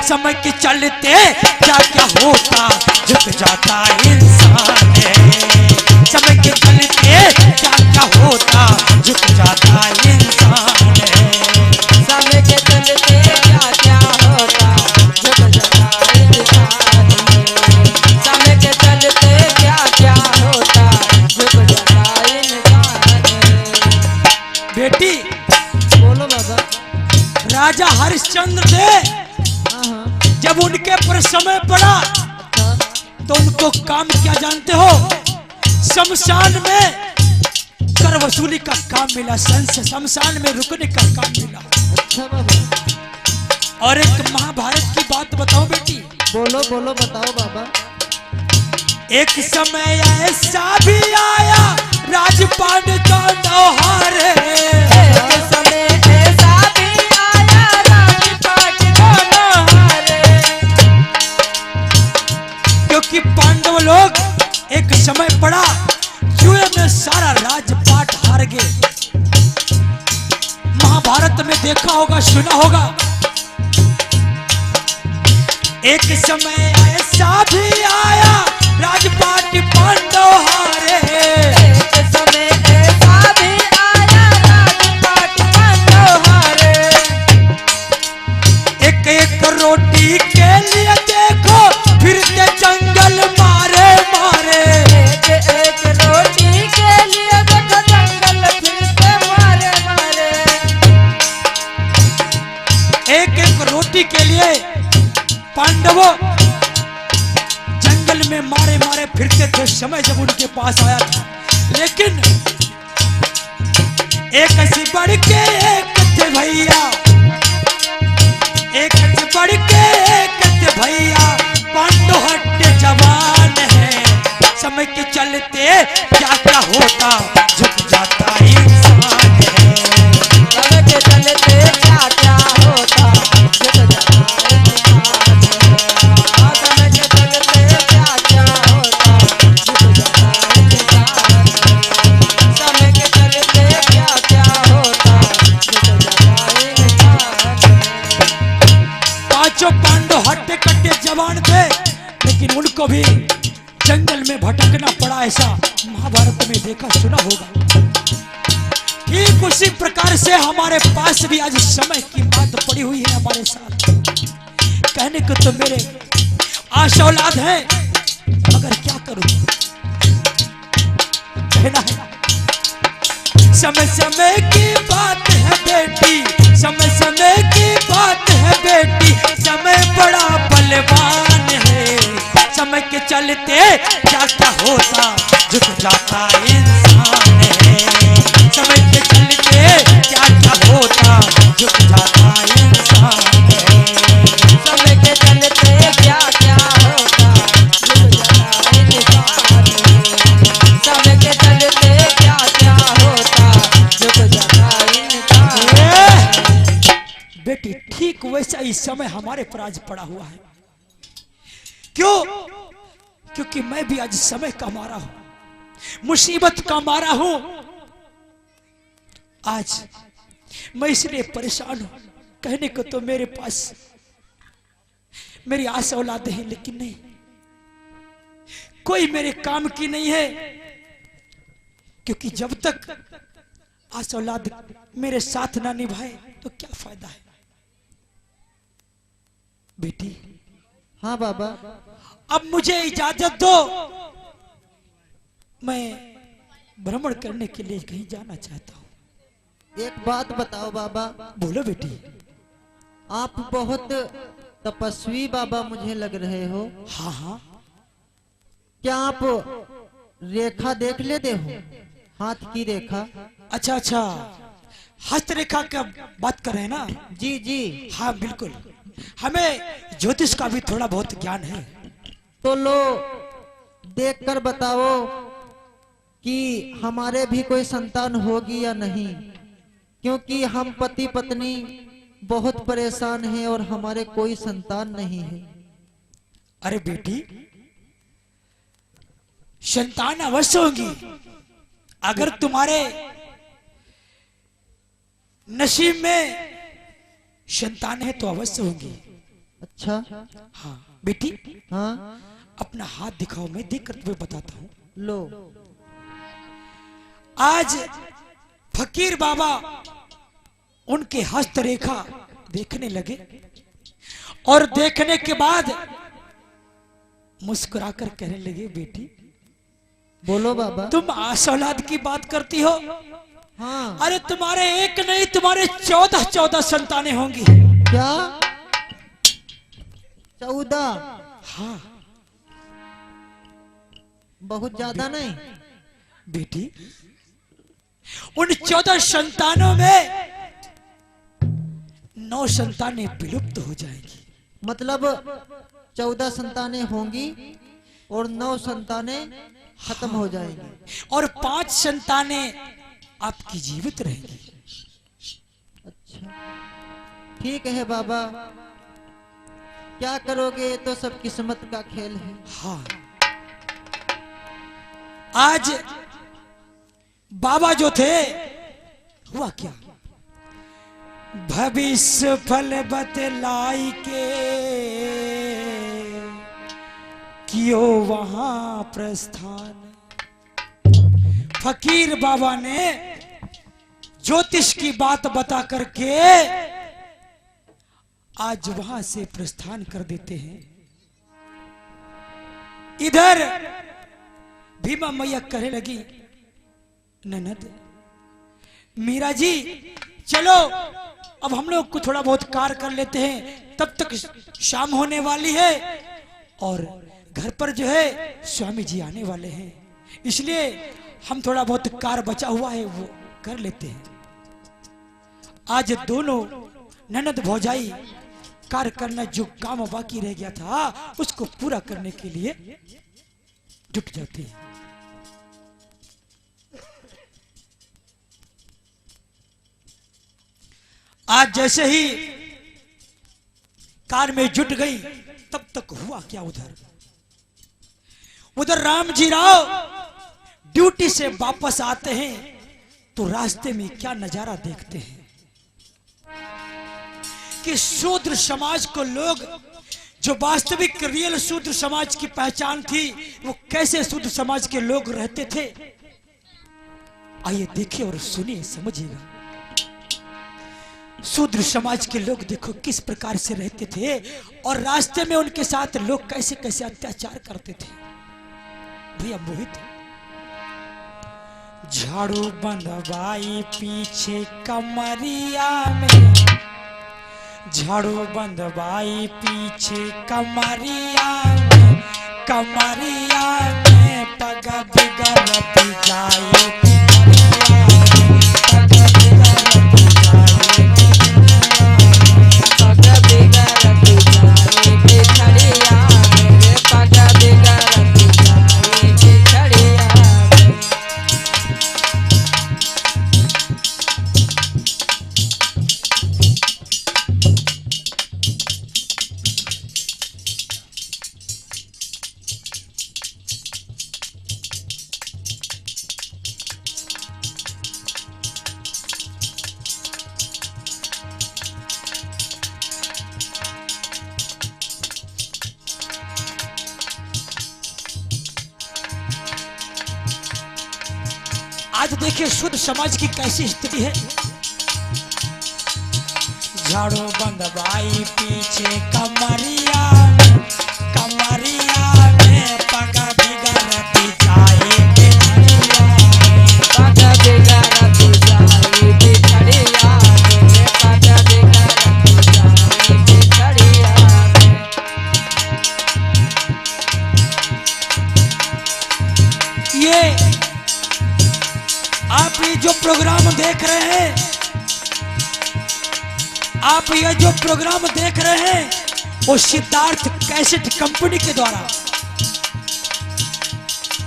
समय के चलते क्या क्या होता, झुक जाता इंसान है। समय के चलते क्या क्या होता, झुक जाता इंसान है। समय के चलते क्या क्या होता, झुक जाता इंसान है। समय के चलते रामचंद्र थे, हाँ हाँ। जब उनके पर समय पड़ा अच्छा तो उनको काम क्या जानते हो? शमशान में कर वसूली का काम मिला, शमशान में रुकने का काम मिला। अच्छा बाबा। और एक महाभारत की बात बताओ बेटी। बोलो बोलो बताओ बाबा। एक समय ऐसा भी आया राजपाट का नौहारे, एक समय ऐसा भी आया राजपाट का नौहारे। क्योंकि पांडव लोग एक समय पड़ा जुए में सारा राजपाट हार गए। महाभारत में देखा होगा, सुना होगा। एक समय ऐसा भी आया राजपाट पांडव हारे, एक समय ऐसा भी आया राजपाट पांडव हारे। एक एक रोटी के लिए देखो फिरते जंगल मारे मारे, एक एक रोटी के लिए देखो जंगल फिरते मारे मारे। एक एक रोटी के लिए पांडवों जंगल में मारे मारे फिरते थे समय जब उनके पास आया था। लेकिन एक से बढ़ के एक थे भैया, एक से बढ़ के एक थे भैया, पांडव हट्टे जवान है। समय के चलते क्या क्या होता झुक जाता इंसान है। समय के चलते क्या क्या होता झुक जाता इंसान है। समय के चलते क्या क्या होता झुक जाता इंसान है। समय के चलते क्या क्या होता झुक जाता इंसान है। पांचों पांडव हट्टे कट्टे जवान थे, लेकिन उनको भी जंगल में भटकना पड़ा, ऐसा महाभारत में देखा सुना होगा। ठीक उसी प्रकार से हमारे पास भी आज समय की बात पड़ी हुई है हमारे साथ। कहने को तो मेरे आशा औलाद है, मगर क्या करूं, कहना है। समय समय की बात है बेटी, समय समय की बात है बेटी, समय बड़ा बलवान है। समय के चलते क्या क्या होता झुक जाता इंसान है। समय के चलते क्या क्या होता झुक जाता इंसान है। समय के चलते क्या क्या होता झुक जाता इंसान है। समय के चलते क्या क्या होता झुक जाता इंसान है। बेटी ठीक वैसा ही समय हमारे पर आज पड़ा हुआ है। क्यों? क्योंकि मैं भी आज समय का मारा हूं, मुसीबत का मारा हूं। आज मैं इसलिए परेशान हूं। कहने को तो मेरे पास मेरी आशा औलाद है, लेकिन नहीं, कोई मेरे काम की नहीं है। क्योंकि जब तक आशा औलाद मेरे साथ ना निभाए तो क्या फायदा है। बेटी हाँ बाबा। अब मुझे इजाजत दो, मैं भ्रमण करने के लिए कहीं जाना चाहता हूँ। एक बात बताओ बाबा। बोलो बेटी। आप बहुत तपस्वी बाबा मुझे लग रहे हो। हाँ हाँ। क्या आप रेखा देख लेते हो, हाथ की रेखा? अच्छा अच्छा, हस्तरेखा का बात कर रहे हैं ना? जी जी। हाँ बिल्कुल, हमें ज्योतिष का भी थोड़ा बहुत ज्ञान है। तो लो देखकर बताओ कि हमारे भी कोई संतान होगी या नहीं, क्योंकि हम पति पत्नी बहुत परेशान हैं और हमारे कोई संतान नहीं है। अरे बेटी, संतान अवश्य होगी। अगर तुम्हारे नसीब में संतान है तो अवश्य होंगी। अच्छा। हाँ बेटी, हाँ। अपना हाथ दिखाओ, मैं देख कर तुम्हें बताता हूँ। लो। आज फकीर बाबा उनके हस्तरेखा देखने लगे और देखने के बाद मुस्कुराकर कहने लगे, बेटी बोलो बाबा। तुम आस औलाद की बात करती हो। हाँ। अरे तुम्हारे एक नहीं, तुम्हारे 14 संतानें होंगी। क्या? 14? हाँ बहुत ज्यादा नहीं? बेटी, उन 14 संतानों में 9 संतानें विलुप्त हो जाएंगी। मतलब 14 संतानें होंगी और 9 संतानें खत्म हो जाएंगी और 5 संतानें आपकी जीवित रहेंगी। अच्छा, ठीक है बाबा, क्या करोगे, ये तो सब किस्मत का खेल है। हाँ, आज बाबा जो थे, हुआ क्या? भविष्य फल बतलाई के कियो वहां प्रस्थान। फकीर बाबा ने ज्योतिष की बात बता करके आज वहां से प्रस्थान कर देते हैं। इधर भीमा मैया कहने लगी, ननद मीरा जी चलो अब हम लोग को थोड़ा बहुत कार्य कर लेते हैं, तब तक शाम होने वाली है और घर पर जो है स्वामी जी आने वाले हैं, इसलिए हम थोड़ा बहुत कार्य बचा हुआ है वो कर लेते हैं। आज दोनों ननद भौजाई कार्य करना, जो काम बाकी रह गया था उसको पूरा करने के लिए जुट जाती हैं। आज जैसे ही कार में जुट गई, तब तक हुआ क्या? उधर राम जी राव ड्यूटी से वापस आते हैं तो रास्ते में क्या नजारा देखते हैं कि शूद्र समाज को लोग, जो वास्तविक रियल शूद्र समाज की पहचान थी, वो कैसे शूद्र समाज के लोग रहते थे। आइए देखिए और सुनिए, समझिएगा। शूद्र समाज के लोग देखो किस प्रकार से रहते थे और रास्ते में उनके साथ लोग कैसे कैसे अत्याचार करते थे। भैया मोहित, झाड़ू बंधवाई पीछे कमरिया में, झाड़ू बंधवाई पीछे कमरिया में, कमरिया में पग बिगड़ती जाए, आज देखिए शुद्ध समाज की कैसी स्थिति है। झाड़ू बंधवाई पीछे कमरिया में, कमरिया में पग बिगड़ती जाए, पग बिगड़ती जाए बिछड़िया में, पग बिगड़ती जाए बिछड़िया में। ये आप ये जो प्रोग्राम देख रहे हैं, आप ये जो प्रोग्राम देख रहे हैं, वो सिद्धार्थ कैसेट कंपनी के द्वारा,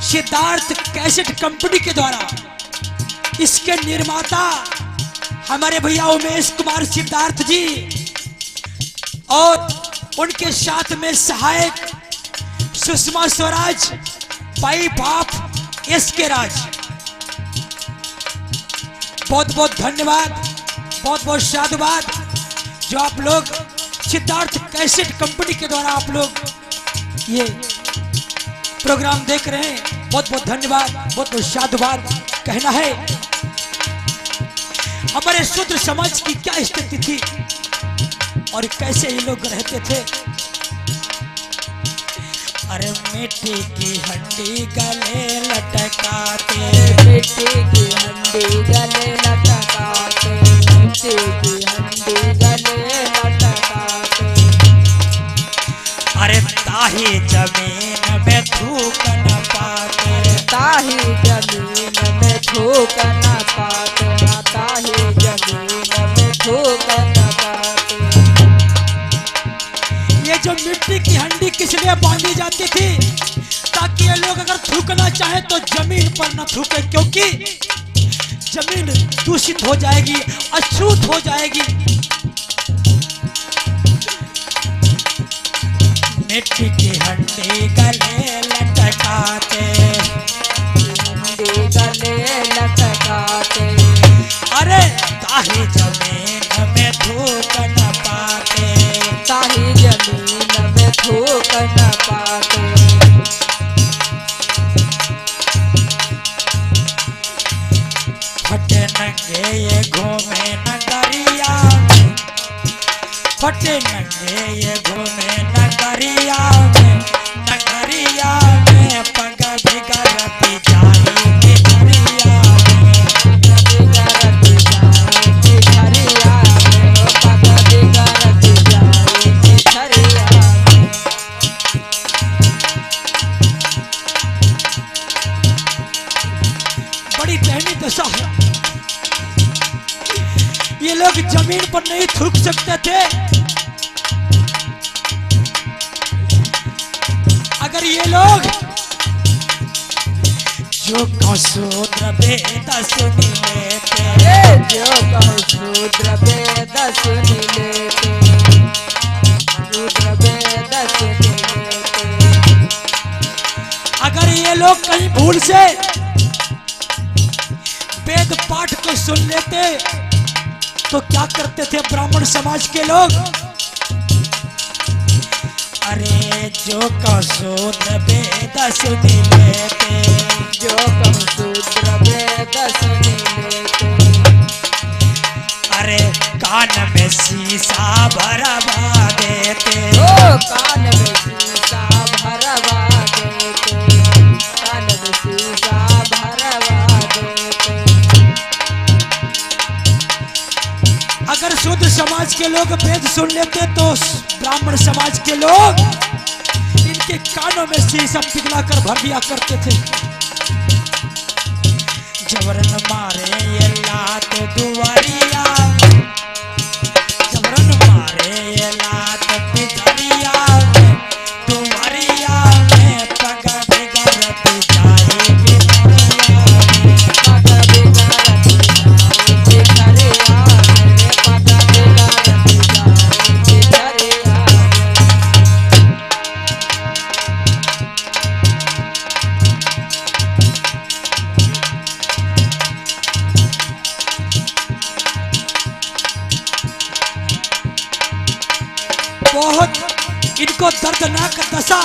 सिद्धार्थ कैसेट कंपनी के द्वारा, इसके निर्माता हमारे भैया उमेश कुमार सिद्धार्थ जी और उनके साथ में सहायक सुषमा स्वराज, भाई बाप एस के राज। बहुत बहुत धन्यवाद, बहुत बहुत साधुवाद जो आप लोग सिद्धार्थ कैसेट कंपनी के द्वारा आप लोग ये प्रोग्राम देख रहे हैं। बहुत बहुत धन्यवाद, बहुत बहुत साधुवाद कहना है। हमारे शूद्र समाज की क्या स्थिति थी और कैसे ये लोग रहते थे। अरे मिट्टी की हड्डी गले लटकाते, मिट्टी की हंडी गले लटकाते, मिट्टी की हंडी गले लटकाते। अरे ताही जमीन में थूक न पाते, ताही जमीन में थूक न पाते, ताही जमीन में थूक न पाते। ये जो मिट्टी की हंडी किस लिए बांधी जाती थी? ताकि ये लोग अगर थूकना चाहे तो जमीन पर न थूके, क्योंकि जमीन दूषित हो जाएगी, अशुद्ध हो जाएगी। मिट्टी की हंडी गले लटकाते, हंडी गले लटकाते, अरे ताही जमीन में थूक न पाते, ताही जमीन में थूक न पाते। फटे नंगे ये घूमे नगरिया में, फटे नंगे ये घूमे नगरिया में, नगरिया में पग बिगड़ती जाई भिखरिया में, बिगड़ती जाए भिखरिया में, पग बिगड़ती जाए भिखरिया में। बड़ी दयनीय दशा है। ये लोग जमीन पर नहीं थूक सकते थे। अगर ये लोग जो सूत्र वेद सुन लेते, ए जो कहूँ शूद्र वेद सुन लेते, शूद्र वेद सुन लेते। अगर ये लोग कहीं भूल से वेद पाठ को सुन लेते तो क्या करते थे ब्राह्मण समाज के लोग? अरे जो सूत्र वेद सुन लेते, जो कहूँ शूद्र वेद सुन लेते, अरे कान में शीशा भरवा देते, ओ कान में शीशा भरवा देते, कान में शीशा भरवा देते। अगर शुद्ध समाज के लोग वेद सुन लेते तो ब्राह्मण समाज के लोग इनके कानों में शीशा पिघला कर भर दिया करते थे। जबरन मारे ये लात दुआरिया, जबरन मारे ये लात पिछड़िया में, दुआरिया में पग बिगड़ती जाए भिखरिया में, पग बिगड़ती जाए भिखरिया में, पग बिगड़ती जाए भिखरिया में। बहुत इनको दर्दनाक दशा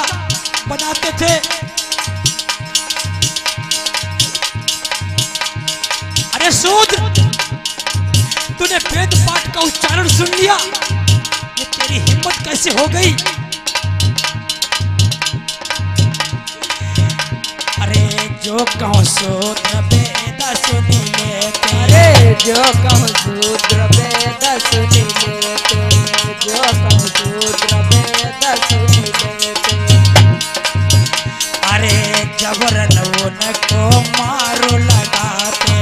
बनाते थे। अरे शूद्र, तूने वेद पाठ का उच्चारण सुन लिया, ये तेरी हिम्मत कैसे हो गई? अरे जो कहो शूद्र वेद सुन लेते, अरे जो कहूँ शूद्र वेद सुन लेते, जो कहूँ शूद्र वेद सुन लेते। अरे जबरन उनको मारो लगाते,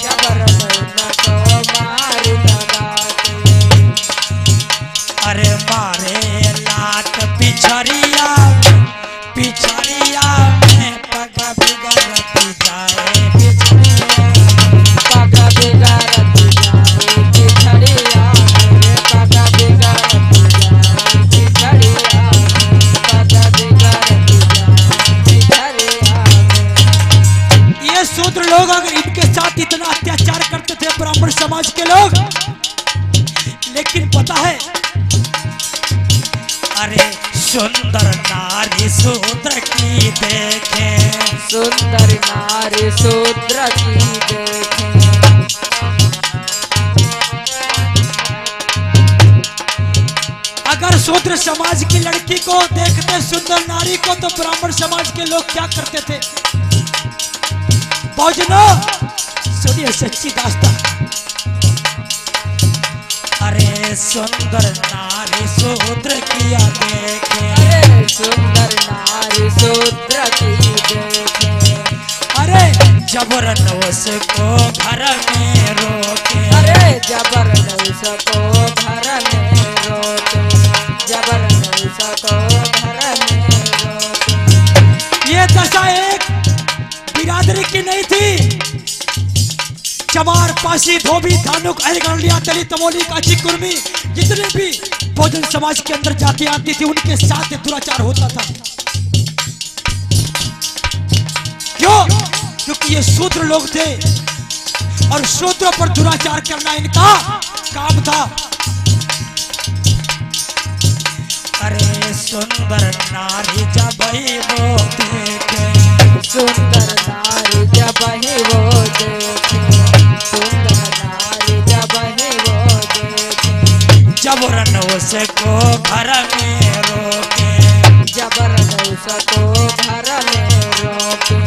जबरन उनको मार लगाते, अरे मारे लात पिछड़िया, पिछड़िया में पग बिगड़ती जाए पिछड़िया में, पग बिगड़ती जाए भिखरिया में, पग बिगड़ती जाए भिखरिया में, पग बिगड़ती जाए भिखरिया में। ये शूद्र लोग अगर इनके साथ इतना अत्याचार करते थे ब्राह्मण समाज के लोग, लेकिन पता है, अरे सुंदर नारी शूद्र की देखे, सुंदर नारी शूद्र की देखे, अगर शूद्र समाज की लड़की को देखते सुंदर नारी को तो ब्राह्मण समाज के लोग क्या करते थे? भोजनो सुनिए सच्ची दास्तान। अरे सुंदर नारी शूद्र किया देखे, अरे सुंदर नारी शूद्र की देखे। अरे जबरन उसको घर में रोके। अरे जबरन उसको घर में रोके, जबरन उसको घर में रोके। ये दशा एक बिरादरी की नहीं थी। चमार, पासी, धोबी, धानुक, अहिरगढ़लिया, दलित, तमोली, काची, कुर्मी, जितने भी भोजन समाज के अंदर जाति आती थी, उनके साथ ये दुराचार होता था। क्यों? क्योंकि ये शूद्र लोग थे और शूद्रों पर दुराचार करना इनका काम था। अरे सुंदर नारी जब ही वो देखे, सुंदर नारी जब ही वो देखे, सुंदर नारी जब ही वो देखे। जबरन उसको घर में रोके। जबरन उसको घर में रोके,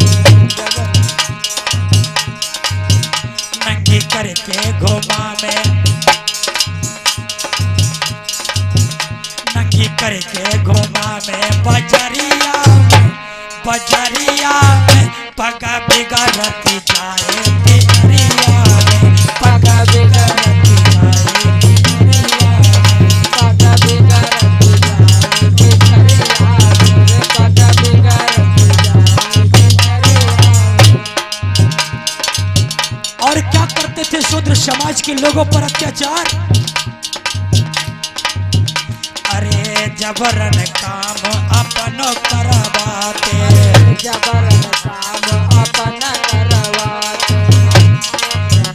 जबरन नंगी करके घुमा में, नंगी करके घुमा में बजरिया में, बजरिया में पगा बिगड़ती जाए बिजरिया में, पगा बिगड़ती जाए बिजरिया में। पगा बिगड़ती जाए बिछड़िया मेरे, पगा बिगड़ती जाए बिछड़िया। और क्या करते थे शूद्र समाज के लोगों पर अत्याचार? अरे जबरन काम अपनो करवाते, जबरन काम अपना करवाते,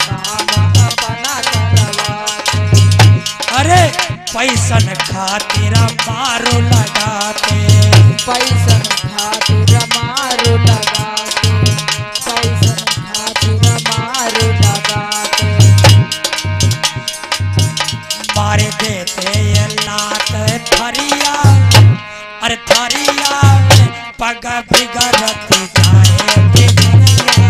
काम अपना करवाते। अरे पैसन खातिर मारो लगाते, पैसन खातिर मारू लगाते, पैसन खातिर मारू लगाते। मारे देते ये लात थरिया, अरे थरिया में पगा बिगड़ती जाए बिजरिया।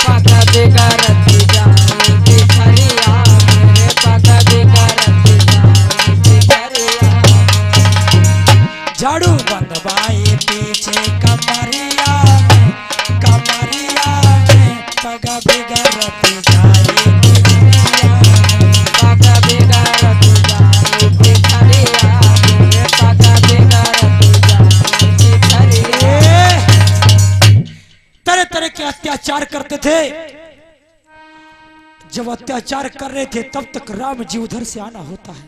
पगा बिगड़ती जाए बिछड़िया मेरे, पगा बिगड़ती जाए बिछड़िया। झाड़ू बंदवाई पीछे कमरिया में, कमरिया में पगा बिगड़ती जाए बिजरिया। पगा बिगड़ती जाए बिछड़िया मेरे, पगा बिगड़ती जाए बिछड़िया। तरह तरह के अत्याचार करते थे। जब अत्याचार कर रहे थे तब तक राम जी उधर से आना होता है।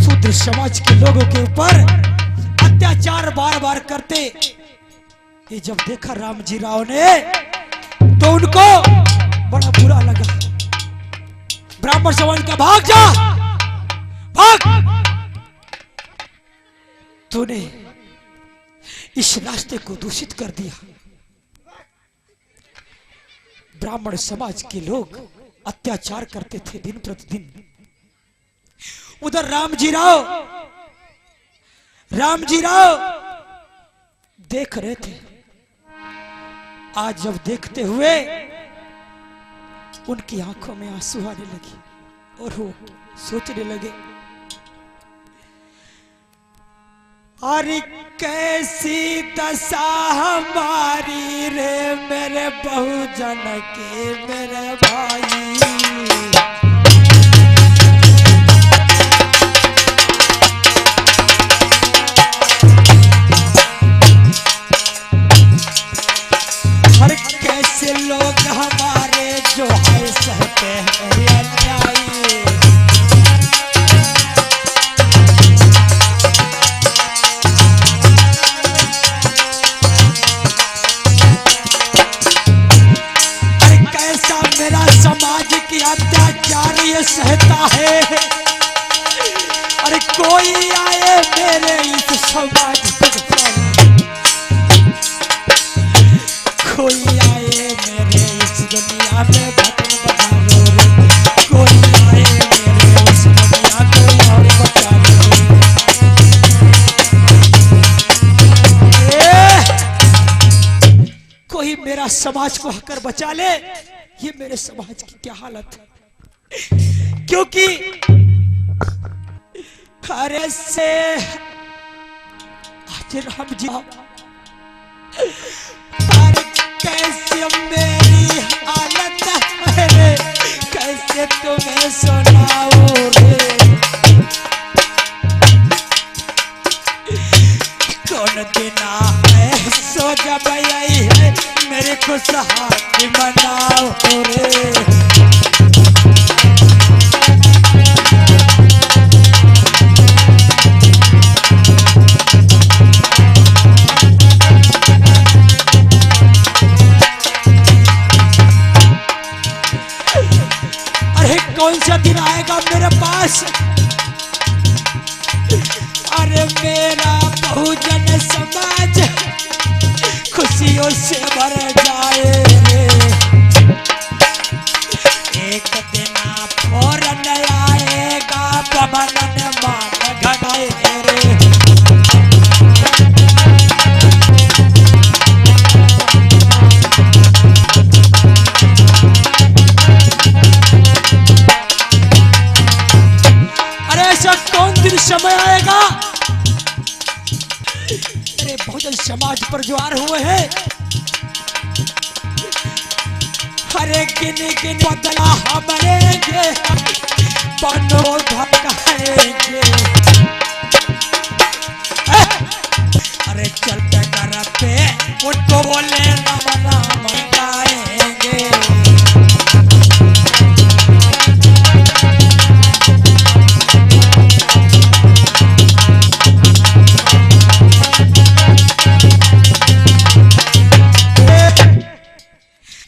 शूद्र समाज के लोगों के ऊपर अत्याचार बार बार करते। ये जब देखा राम जी राव ने तो उनको बड़ा बुरा लगा। ब्राह्मण समाज का भाग जा, भाग, तूने इस रास्ते को दूषित कर दिया। ब्राह्मण समाज के लोग अत्याचार करते थे दिन प्रतिदिन। उधर राम जी राव देख रहे थे। आज जब देखते हुए उनकी आंखों में आंसू आने लगे और वो सोचने लगे, अरे कैसी दशा हमारी रे मेरे बहुजन के मेरे भाई। अरे कैसे लोग हमारे जो है सहते हैं अन्यायी। मेरा समाज की अत्याचार ये सहता है। अरे कोई आए मेरे इस समाज पर, कोई आए मेरे इस दुनिया में बटन बजा लो, कोई आए मेरे इस दुनिया को और बचा लो। कोई मेरा समाज को हकर बचा ले। ये मेरे समाज की क्या हालत है। क्योंकि खरे से आज राम जी पर कैसे मेरी हालत है रे, कैसे तुम्हें सुनाऊं रे। कौन दिना है सो जब आई है मेरे खुशहाली मनाओ रे। कौन सा दिन आएगा मेरे पास, अरे मेरा बहुजन समाज खुशियों से भर जाए रे। एक दिन फौरन आएगा पवन मान घटाए रे। कौन दिन समय आएगा, अरे बहुजन समाज पर जो आर हुए हैं, हरे गिन गिन बदला हमरेंगे बनो भटकाएंगे। अरे चलते कर पे उनको बोले नम नाम गाएंगे।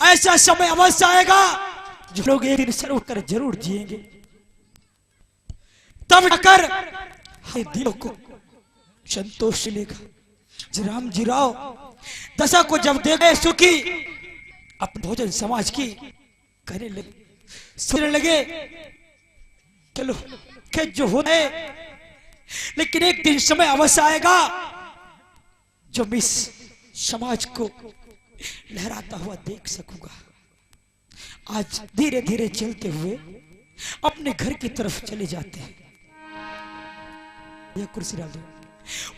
ऐसा समय अवश्य आएगा जो लोग एक दिन सर उठकर जरूर जिएंगे, तब जाकर दिलों को संतोष मिलेगा। राम जी राव दशा को जब देखे सुखी अपने भोजन समाज की कहने लगे, सोचने लगे चलो के जो हो गए, लेकिन एक दिन समय अवश्य आएगा जो मैं इस समाज को लहराता हुआ देख सकूंगा। आज धीरे धीरे चलते हुए अपने घर की तरफ चले जाते हैं। यह कुर्सी डाल दो।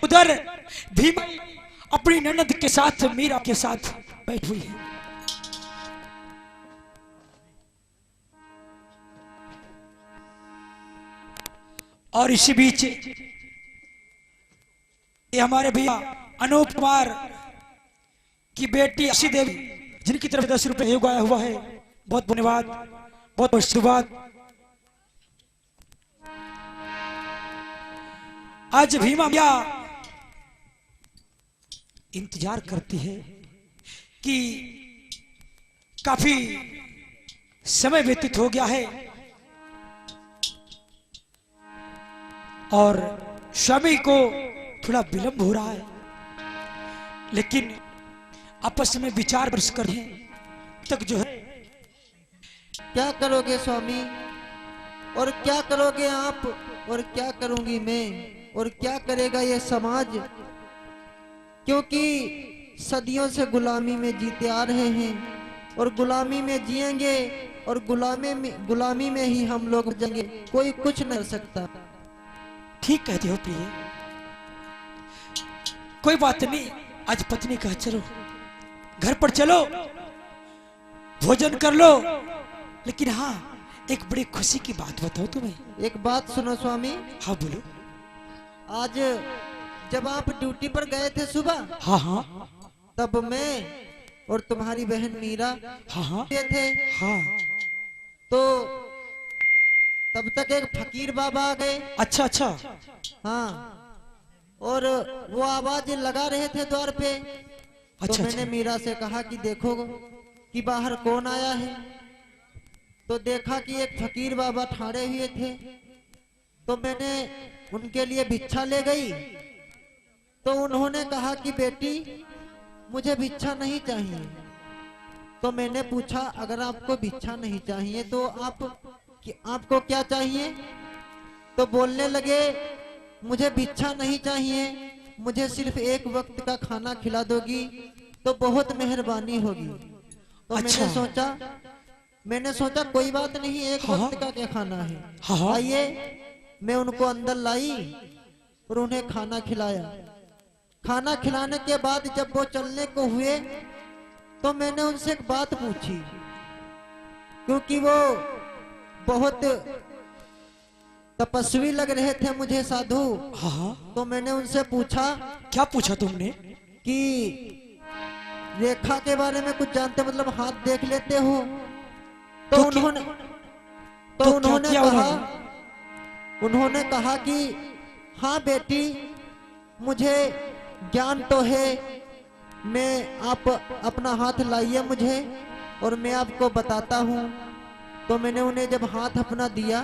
उधर भीमा अपनी ननद के साथ मीरा के साथ बैठी हुई है। और इसी बीच ये हमारे भैया अनूप कुमार की बेटी आशी देवी, जिनकी तरफ 10 रुपए योग आया हुआ है, बहुत धन्यवाद, बहुत बहुत धन्यवाद। आज भीमा भैया इंतजार करती है कि काफी समय व्यतीत हो गया है और स्वामी को थोड़ा विलंब हो रहा है, लेकिन आपस में विचार विमर्श कर रहे हैं तक जो है। क्या करोगे स्वामी, और क्या करोगे आप, और क्या करूंगी मैं, और क्या करेगा ये समाज, क्योंकि सदियों से गुलामी में जीते आ रहे हैं और गुलामी में जिएंगे और गुलामी में ही हम लोग जाएंगे। कोई कुछ नहीं कर सकता। ठीक कहते हो प्रिय, कोई बात नहीं। आज पत्नी कहा चलो घर पर चलो, भोजन कर लो, लेकिन हाँ एक बड़ी खुशी की बात बताओ तुम्हें। एक बात सुनो स्वामी। हाँ बोलो। आज जब आप ड्यूटी पर गए थे सुबह, हाँ हाँ, तब मैं और तुम्हारी बहन मीरा हाँ हाँ थे। हाँ, तो तब तक एक फकीर बाबा आ गए। अच्छा अच्छा, हाँ, और वो आवाज लगा रहे थे द्वार पे। अच्छा, तो मैंने अच्छा। मीरा से कहा कि देखो कि बाहर कौन आया है। तो देखा कि एक फकीर बाबा ठाड़े हुए थे। तो मैंने उनके लिए भिक्षा ले गई। तो उन्होंने कहा कि बेटी मुझे भिक्षा नहीं चाहिए। तो मैंने पूछा अगर आपको भिक्षा नहीं चाहिए तो आपको क्या चाहिए। तो बोलने लगे मुझे भिक्षा नहीं चाहिए, मुझे सिर्फ एक वक्त का खाना खिला दोगी तो बहुत मेहरबानी होगी। तो अच्छा। मैंने सोचा कोई बात नहीं, एक हाँ, वक्त का क्या खाना है। हाँ, हाँ। आइए मैं उनको अंदर लाई और उन्हें खाना खिलाया। खाना खिलाने के बाद जब वो चलने को हुए तो मैंने उनसे एक बात पूछी, क्योंकि वो बहुत तपस्वी लग रहे थे मुझे साधु। हाँ हाँ, तो मैंने उनसे पूछा क्या पूछा तुमने? कि रेखा के बारे में कुछ जानते, मतलब हाथ देख लेते हो? तो तो क्या- उन्होंने तो क्या उन्होंने किया कहा उन्होंने कहा कि हाँ बेटी, मुझे ज्ञान तो है, मैं आप अपना हाथ लाइए मुझे और मैं आपको बताता हूँ। तो मैंने उन्हें जब हाथ अपना दिया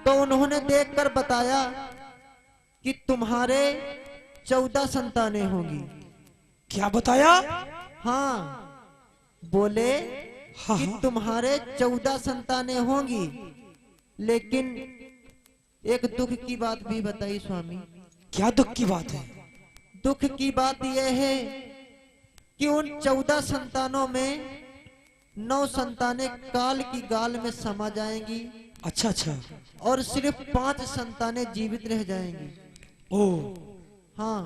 तो उन्होंने देखकर बताया कि तुम्हारे 14 संतानें होंगी। क्या बताया? हाँ, बोले हाँ कि हाँ, तुम्हारे 14 संतानें होंगी, लेकिन एक दुख की बात भी बताई स्वामी। क्या दुख की बात है? दुख की बात यह है कि उन 14 संतानों में 9 संतानें काल की गाल में समा जाएंगी अच्छा अच्छा, और सिर्फ 5 संतानें जीवित रह जाएंगी। ओ, हाँ,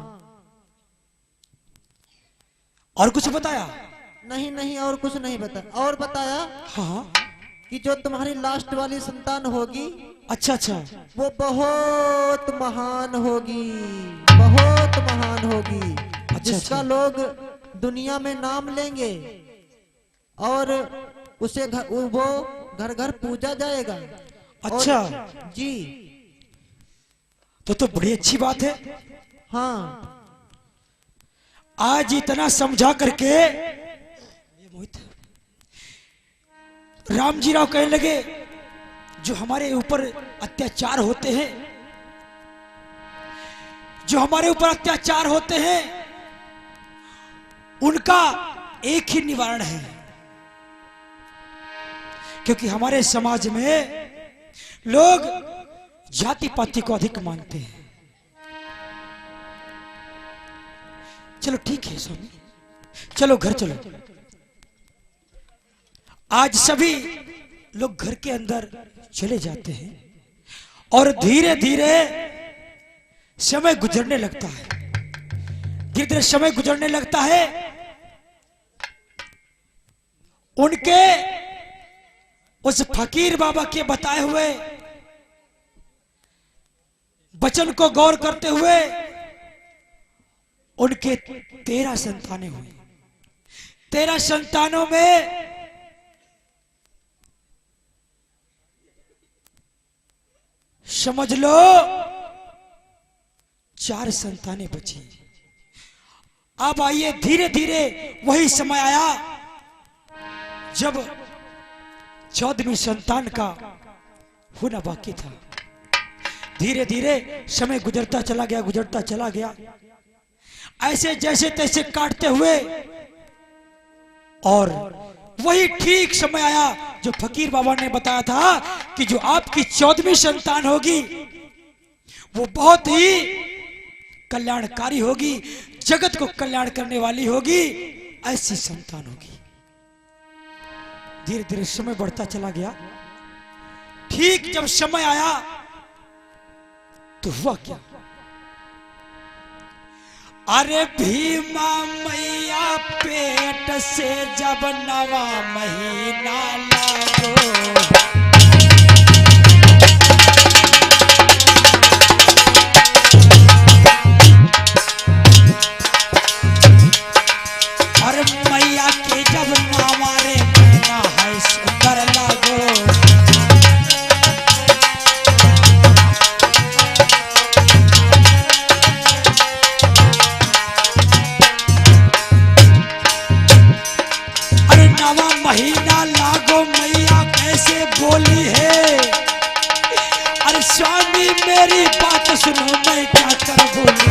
और कुछ बताया? नहीं नहीं, और कुछ नहीं बताया। और बताया हाँ हाँ, कि जो तुम्हारी लास्ट वाली संतान होगी अच्छा अच्छा, वो बहुत महान होगी, बहुत महान होगी, जिसका अच्छा। लोग दुनिया में नाम लेंगे और उसे वो घर घर पूजा जाएगा। अच्छा। और जी तो बड़ी अच्छी बात है। हाँ, आज इतना समझा करके ये मोहित राम जी राव कहने लगे, जो हमारे ऊपर अत्याचार होते हैं, जो हमारे ऊपर अत्याचार होते हैं, उनका एक ही निवारण है, क्योंकि हमारे समाज में लोग जाति पाति को अधिक मानते हैं। चलो ठीक है स्वामी, चलो घर चलो। आज सभी लोग घर के अंदर चले जाते हैं और धीरे धीरे समय गुजरने लगता है, धीरे धीरे समय गुजरने लगता है। उनके उस फकीर बाबा के बताए हुए वचन को गौर करते हुए उनके 13 संतानें हुई। 13 संतानों में समझ लो 4 संतानें बची। अब आइए, धीरे धीरे वही समय आया जब 14वीं संतान का होना बाकी था। धीरे धीरे समय गुजरता चला गया, गुजरता चला गया। ऐसे जैसे तैसे काटते हुए और वही ठीक समय आया जो फकीर बाबा ने बताया था कि जो आपकी 14वीं संतान होगी वो बहुत ही कल्याणकारी होगी, जगत को कल्याण करने वाली होगी, ऐसी संतान होगी। धीरे धीरे समय बढ़ता चला गया। ठीक जब समय आया तो हुआ क्या? अरे भीमा मैया पेट से जब 9वां महीना लागो, अरे मैया के जब 9वां रे महीना है सुंदर लागो। महीना लागो मैया कैसे बोली है? अरे स्वामी मेरी बात सुनो, मैं क्या कर बोली।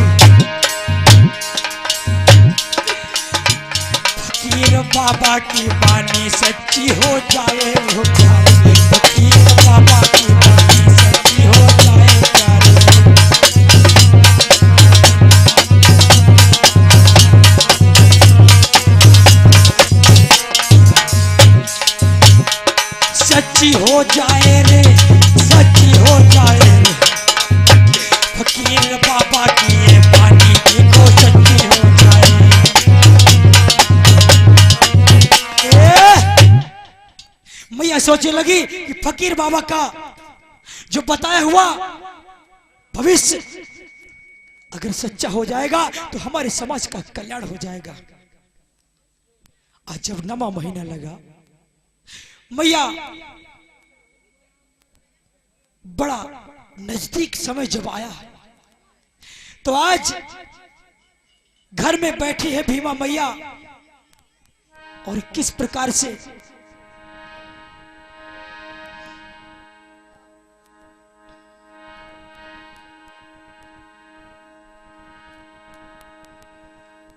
फकीर बाबा की बानी सच्ची हो जाए हो प्यारे, फकीर बाबा की बानी सच्ची हो जाए प्यारे। सच्ची हो जाए रे, सच्ची हो जाए। मुझे लगी कि फकीर बाबा का जो बताया हुआ भविष्य अगर सच्चा हो जाएगा तो हमारे समाज का कल्याण हो जाएगा। आज जब 9वां महीना लगा, मैया बड़ा नजदीक समय जब आया, तो आज घर में बैठी है भीमा मैया और किस प्रकार से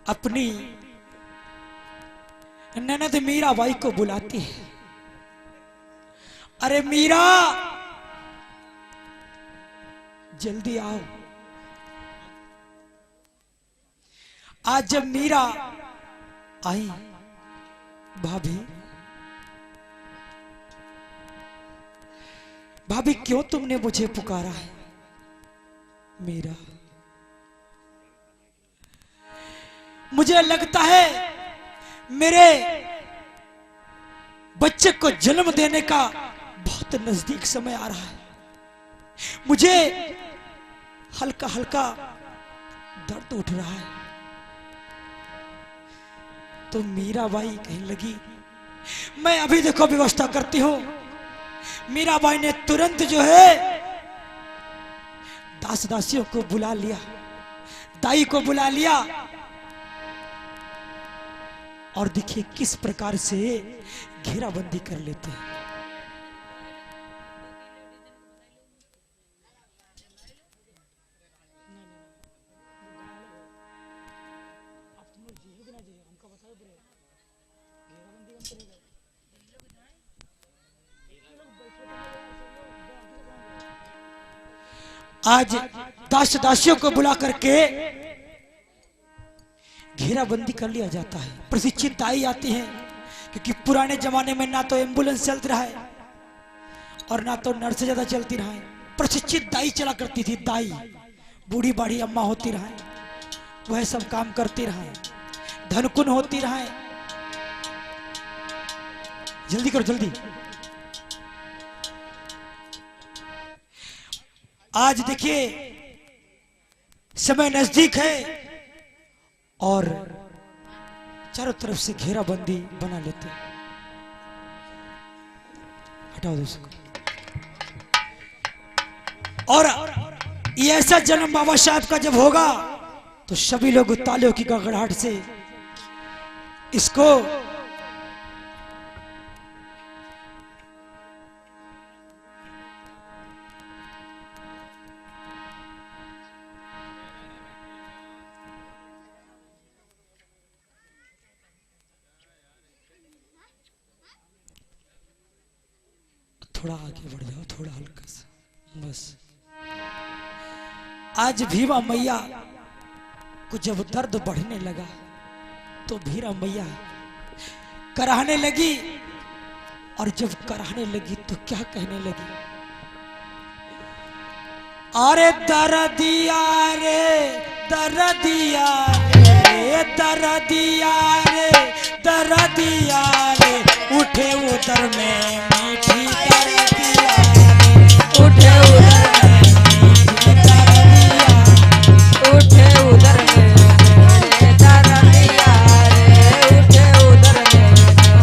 अपनी ननद मीराबाई को बुलाती है। अरे मीरा, जल्दी आओ। आज जब मीरा आई, भाभी भाभी क्यों तुमने मुझे पुकारा है? मीरा, मुझे लगता है मेरे बच्चे को जन्म देने का बहुत नजदीक समय आ रहा है। मुझे हल्का हल्का दर्द उठ रहा है। तो मीराबाई कहने लगी, मैं अभी देखो व्यवस्था करती हूं। मीराबाई ने तुरंत जो है दास दासियों को बुला लिया, दाई को बुला लिया और देखिए किस प्रकार से घेराबंदी कर लेते हैं। आज दास दासियों को बुला करके घेराबंदी कर लिया जाता है। प्रशिक्षित दाई आती हैं, क्योंकि पुराने जमाने में ना तो एम्बुलेंस चलती रहा है और ना तो नर्स ज्यादा चलती रहा है। प्रशिक्षित दाई चला करती थी। दाई बूढ़ी बाढ़ी अम्मा होती रहा, वह सब काम करती रहा, धनकुन होती रहा। जल्दी करो जल्दी। आज देखिए समय नजदीक है और चारों तरफ से घेराबंदी बना लेते हैं। हटाओ दोस्तों। और ये ऐसा जन्म बाबा साहब का जब होगा तो सभी लोग तालियों की गड़गड़ाहट से इसको थोड़ा आगे बढ़ जाओ, थोड़ा हल्का सा बस। आज भीमा मैया को जब दर्द बढ़ने लगा तो भीमा मैया कराहने लगी, और जब कराहने लगी तो क्या कहने लगी? अरे दर्दिया रे दर्दिया रे दर्दिया रे दर्दिया रे, उठे उधर में मीठी दर्दिया रे, उठे उधर में मीठी दर्दिया, उठे उधर में मेरे दर्दिया रे, उठे उधर में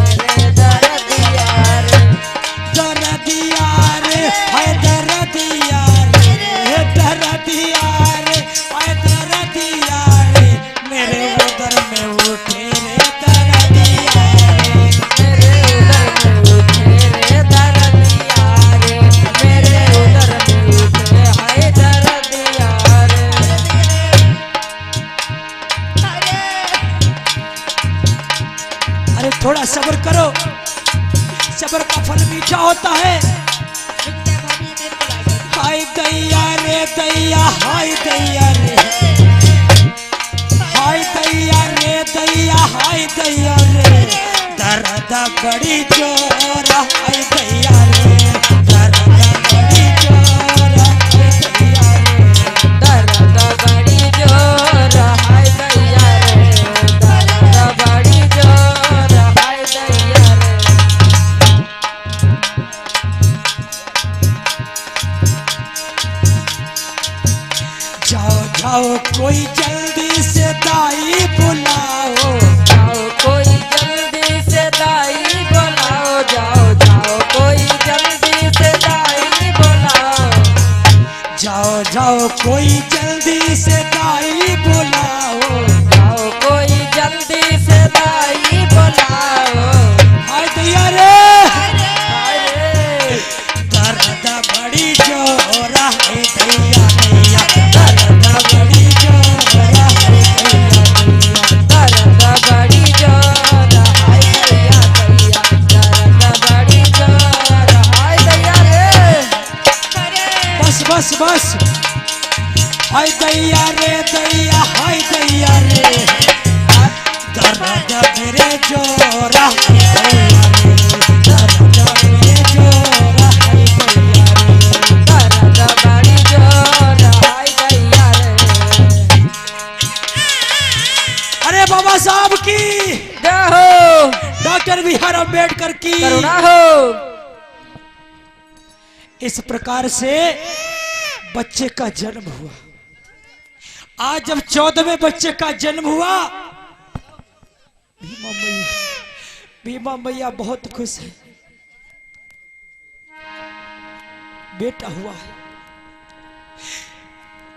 मेरे दर्दिया रे, दर्दिया रे हाय दर्दिया रे दर्दिया रे हाय दर्दिया रे, मेरे उधर में उठे रे दर्दिया रे, मेरे उधर में उठे रे दर्दिया रे, मेरे उधर में उठे हाय दर्दिया रे। अरे थोड़ा सब्र करो, सब्र का फल मीठा होता है। हाय दैया रे दैया हाय दैया रे, हाय दैया रे दैया हाय दैया रे, दर्द बड़ी जोर हाय दैया रे, दर्द बड़ी जोर हाय दैया रे, दर्द बड़ी जोर हाय दैया रे, दर्द बड़ी जोर हाय दैया रे। जाओ कोई जल्दी से दाई बुलाओ, जाओ कोई जल्दी से दाई बुलाओ, जाओ जाओ कोई जल्दी से दाई बुलाओ, जाओ जाओ कोई जल्दी से दाई बुलाओ, जाओ कोई जल्दी से दाई बुलाओ। हाय दैया रे हाय रे, दर्द बड़ी जोरा है दैया दैया, दर्द बड़ी जोरा है दैया दैया। दर्द बड़ी जोर हाय दैया दैया, दर्द बड़ी जोर हाय दैया रे। बस बस बस, हाय दैया रे दैया, हाय दैया रे, दर्द मेरे जोरा है दैया रे, दर्द मेरे जोरा है दैया रे। दर्द बड़ी जोर हाय दैया रे। अरे बाबा साहब की, जय हो, डॉक्टर बी.आर. अम्बेडकर की। करुणा हो। इस प्रकार से बच्चे का जन्म हुआ। आज जब 14वें बच्चे का जन्म हुआ, भीमा मैया बहुत खुश है, बेटा हुआ है।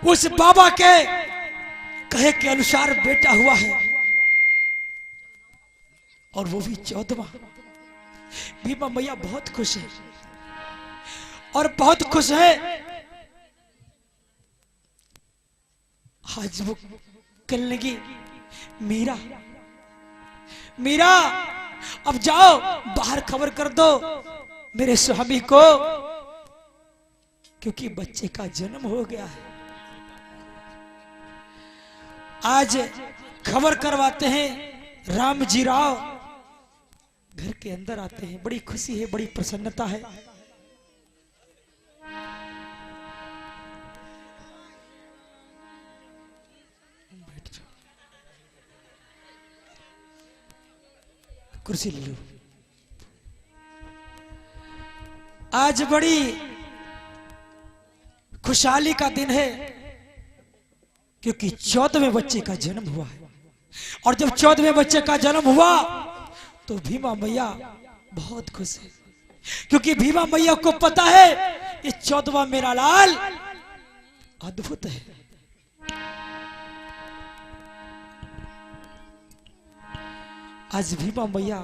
उस बाबा के कहे के अनुसार बेटा हुआ है, और वो भी 14वां। भीमा मैया बहुत खुश है, और बहुत खुश है। आज वो कहने लगी, मीरा मीरा, अब जाओ बाहर खबर कर दो मेरे स्वामी को, क्योंकि बच्चे का जन्म हो गया है। आज खबर करवाते हैं। राम जी राव घर के अंदर आते हैं। बड़ी खुशी है, बड़ी प्रसन्नता है। कुर्सी ले लो। आज बड़ी खुशहाली का दिन है, क्योंकि 14वें बच्चे का जन्म हुआ है। और जब 14वें बच्चे का जन्म हुआ तो भीमा मैया बहुत खुश है, क्योंकि भीमा मैया को पता है ये 14वां मेरा लाल अद्भुत है। आज भीमा मैया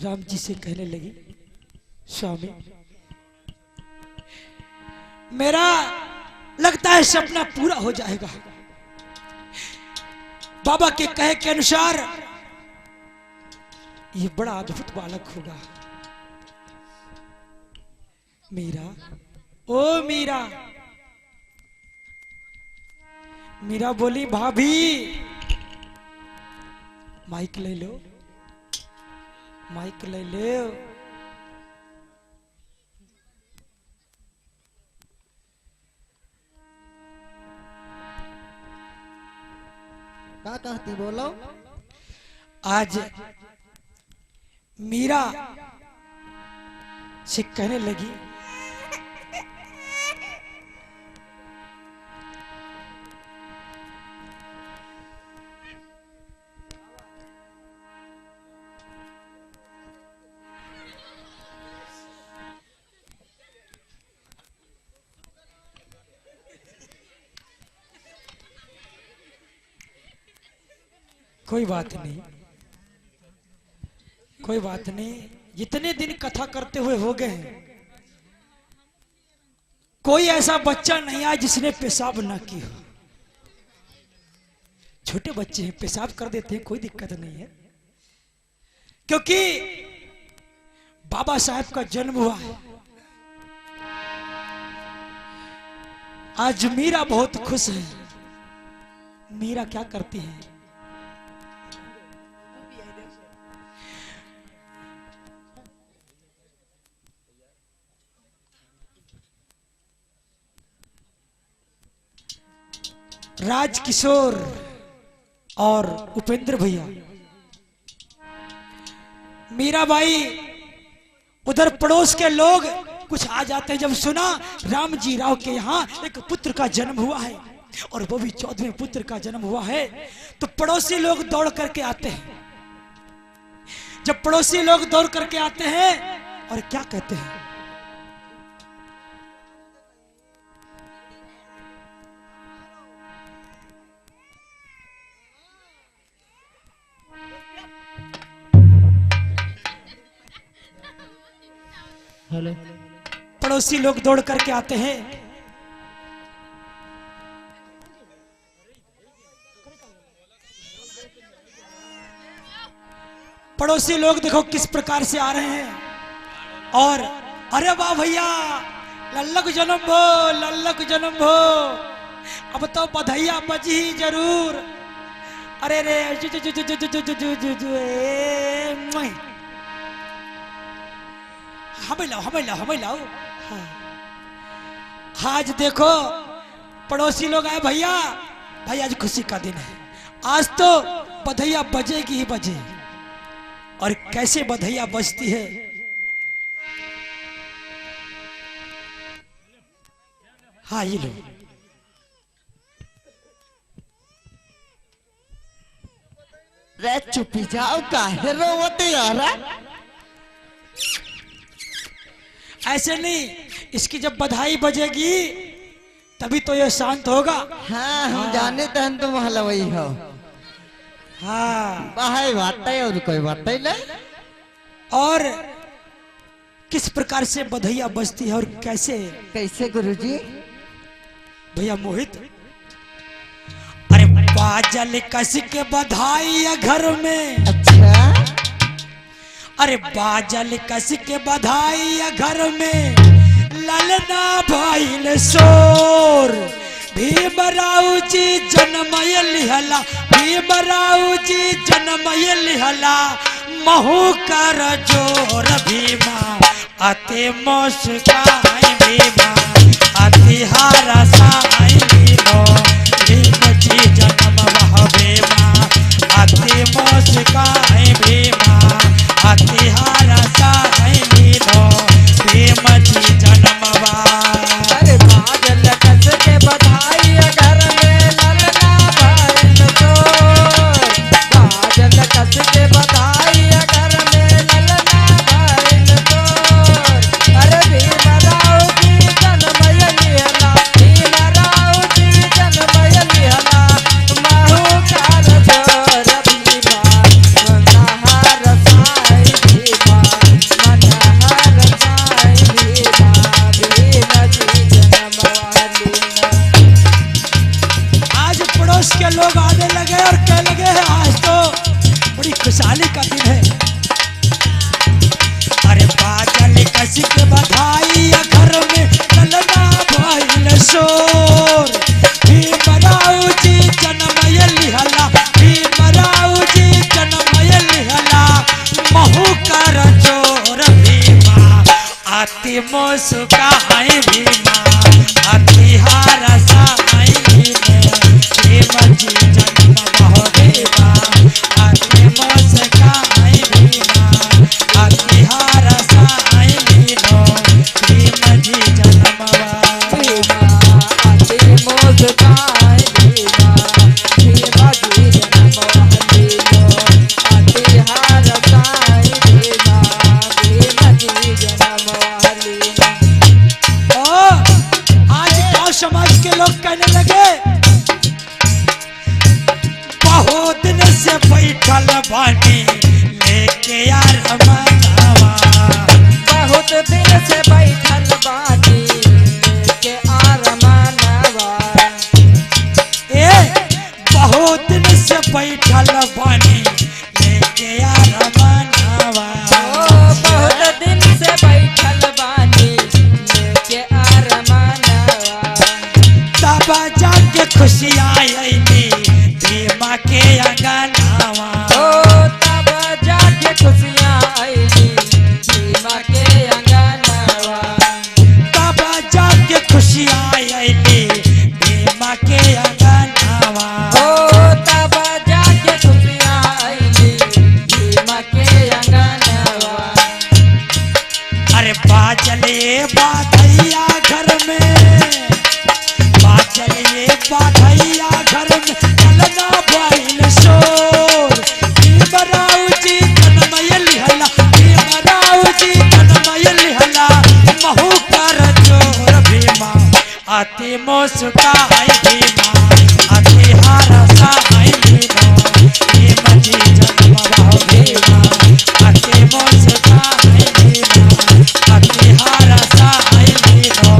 राम जी से कहने लगी, स्वामी मेरा लगता है सपना पूरा हो जाएगा। बाबा के कहे के अनुसार ये बड़ा अद्भुत बालक होगा। मीरा, ओ मीरा। मीरा बोली, भाभी माइक ले लो, माइक ले लो। क्या कहती बोलो। आज मीरा से कहने लगी, कोई बात नहीं, कोई बात नहीं। जितने दिन कथा करते हुए हो गए हैं, कोई ऐसा बच्चा नहीं आया जिसने पेशाब ना की हो। छोटे बच्चे हैं, पेशाब कर देते हैं, कोई दिक्कत नहीं है, क्योंकि बाबा साहब का जन्म हुआ है। आज मीरा बहुत खुश है। मीरा क्या करती है, राजकिशोर और उपेंद्र भैया, मीराबाई, उधर पड़ोस के लोग कुछ आ जाते हैं। जब सुना राम जी राव के यहाँ एक पुत्र का जन्म हुआ है, और वो भी 14वें पुत्र का जन्म हुआ है, तो पड़ोसी लोग दौड़ करके आते हैं। जब पड़ोसी लोग दौड़ करके आते हैं और क्या कहते हैं, हेलो, पड़ोसी लोग दौड़ करके आते हैं, पड़ोसी लोग देखो किस प्रकार से आ रहे हैं। और अरे वाह भैया, लल्लक जन्म भो, लल्लक जन्म भो, अब तो बधाइया बजी जरूर। अरे रे जु जु जु जु जु जु जु जु जु जु हमें लाओ, हमें लाओ, हमें लाओ। हाँ। आज देखो पड़ोसी लोग आए, भैया भाई आज खुशी का दिन है, आज तो बधाइया बजेगी ही बजे। और कैसे बधाइया बजती है, हाँ ये लो। रे चुप जाओ, काहे रोवते यार? ऐसे नहीं, इसकी जब बधाई बजेगी तभी तो ये शांत होगा। हाँ हम जाने तहन तुम हलवाई हो। हाँ, बाहर बात है और कोई बात ही नहीं। और किस प्रकार से बधाइया बजती है और कैसे? कैसे गुरुजी? भैया मोहित, अरे बाजल कस के बधाई घर में। अच्छा, अरे बाजल कस के बधाई घर में, ललना भाईल शोर। भीमराव जी जन्मय लिहला, भीमराव जी जन्मय लिहला, महू कर जोर भीमा, अति मुस्काई भीमा, अति हरसाई भीमो, भीम जी जन्म वह भीमा, अति मुस्काई भीमा, अति हरसाई भीमो, भीम जी जन्म वह। अरे बादल कस के बधाई घर में, ललना भाईल शोर। बादल कस के बधाई घर में, ललना भाईल शोर। अरे भीमराव जी जन्मय लिहला, भीमराव जी जन्मय लिहला, महू कर जोर भीमा, मनहर साई भीमा, मनहर साई भीमा, भीम जी जन्मवाली। आज पड़ोस के लोग आने लगे और कहने लगे आज तो बड़ी खुशहाली का दिन है। अरे बादल कस के बधाई घर में, ललना भाईल शोर। भीमराव जी जन्मय लिहला, भीमराव जी जन्मय लिहला, महू कर जोर भीमा, अति मुस्काई भीमा, अति हरसाई भीमा, भीम जी जन्म वह भीमा, अति मुस्काई भीमा, अति हरसाई भीमा, भीम जी जन्म वह। भीमा अति मुस्काई भीमा, भीम जी जन्मवाली लो, अति हरसाई भीमा, भीम जी जन्मवाली। ओ, आज गांव समाज के लोग कहने लगे बहुत दिन से बैठल बानी लेके यार मनावा। बहुत दिन से बैठल बानी लेके आरमानवा। ए बहुत दिन से बैठल बानी लेके यार मनावा। ओ बहुत दिन से बैठल बानी लेके आरमानवा। तब जाके खुशियाँ आईली भीमा के अंगनावा। ओ तब जाके खुशियाँ आईली भीमा के अंगनवा। तब जाके खुशियाँ आईली भीमा के अंगनावा। ओ तब जाके खुशियाँ आईली भीमा के अंगनवा। अरे बाजले बाधैया घर में, बाजले बाधैया मुस्काई भीमा अति हरसा आई भीमा भीम जी जन्मवा भीमा अति मुस्काई भीमा अति हरसा आई भीमा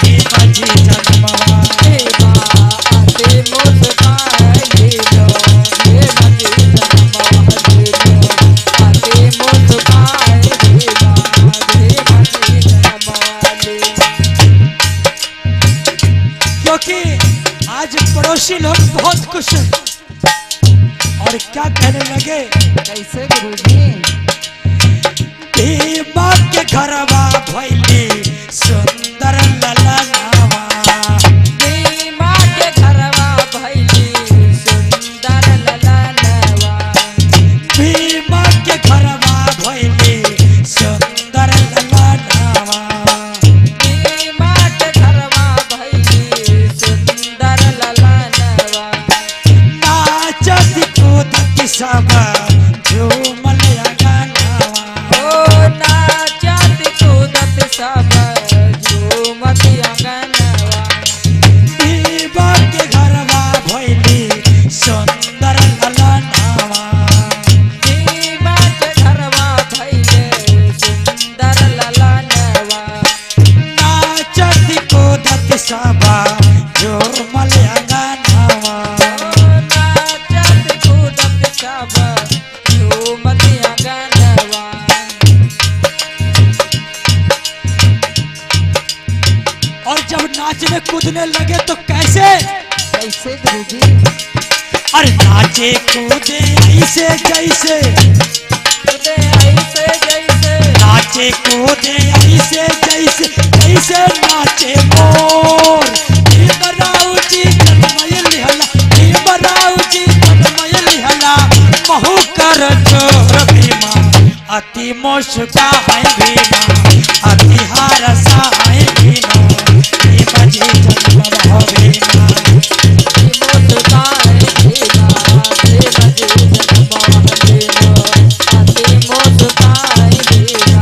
भीम जी जन्मवा भीमा अति मुस्काई भीमा भीम जी जन्मवा भीमा अति मुस्काई भीमा भीम जी जन्मवा क्योंकि आज पड़ोसी लोग बहुत खुश हैं और क्या कहने लगे कैसे गुरुजी? भीमा के घरवा भैली सुंदर ललनावा भीमा के घरवा भैली सुंदर ललनवा भीमा के घरवा भैली सुंदर ललनावा भीमा के घरवा भैली सुंदर ललनवा नाचत कूदत सब झूमल अगनावा ओ नाचत कूदत सब झूमत अंगनवा भीमा के घरवा भैली सुंदर ललनावा भीमा के घरवा भैले सुंदर ललनवा नाचत कूदत सब झूमल अगनावा नाचत कूदत सब झूमत अंगनवा और जब नाचने कूदने लगे तो कैसे कैसे गुरुजी? अरे नाचे कूदे ऐसे जैसे कूदे ऐसे जैसे नाचे कूदे ऐसे जैसे जैसे नाचे मोर भीमराव जी जन्मय लिहला भीमराव जी जन्मय लिहला महू कर जोर भीमा अति मुस्काई भीमा अति हरसा आई भीमा भीम जी जन्मवा भीमा मुस्कान भीमा भीम जी जन्मवा भीमा अति मुस्कान भीमा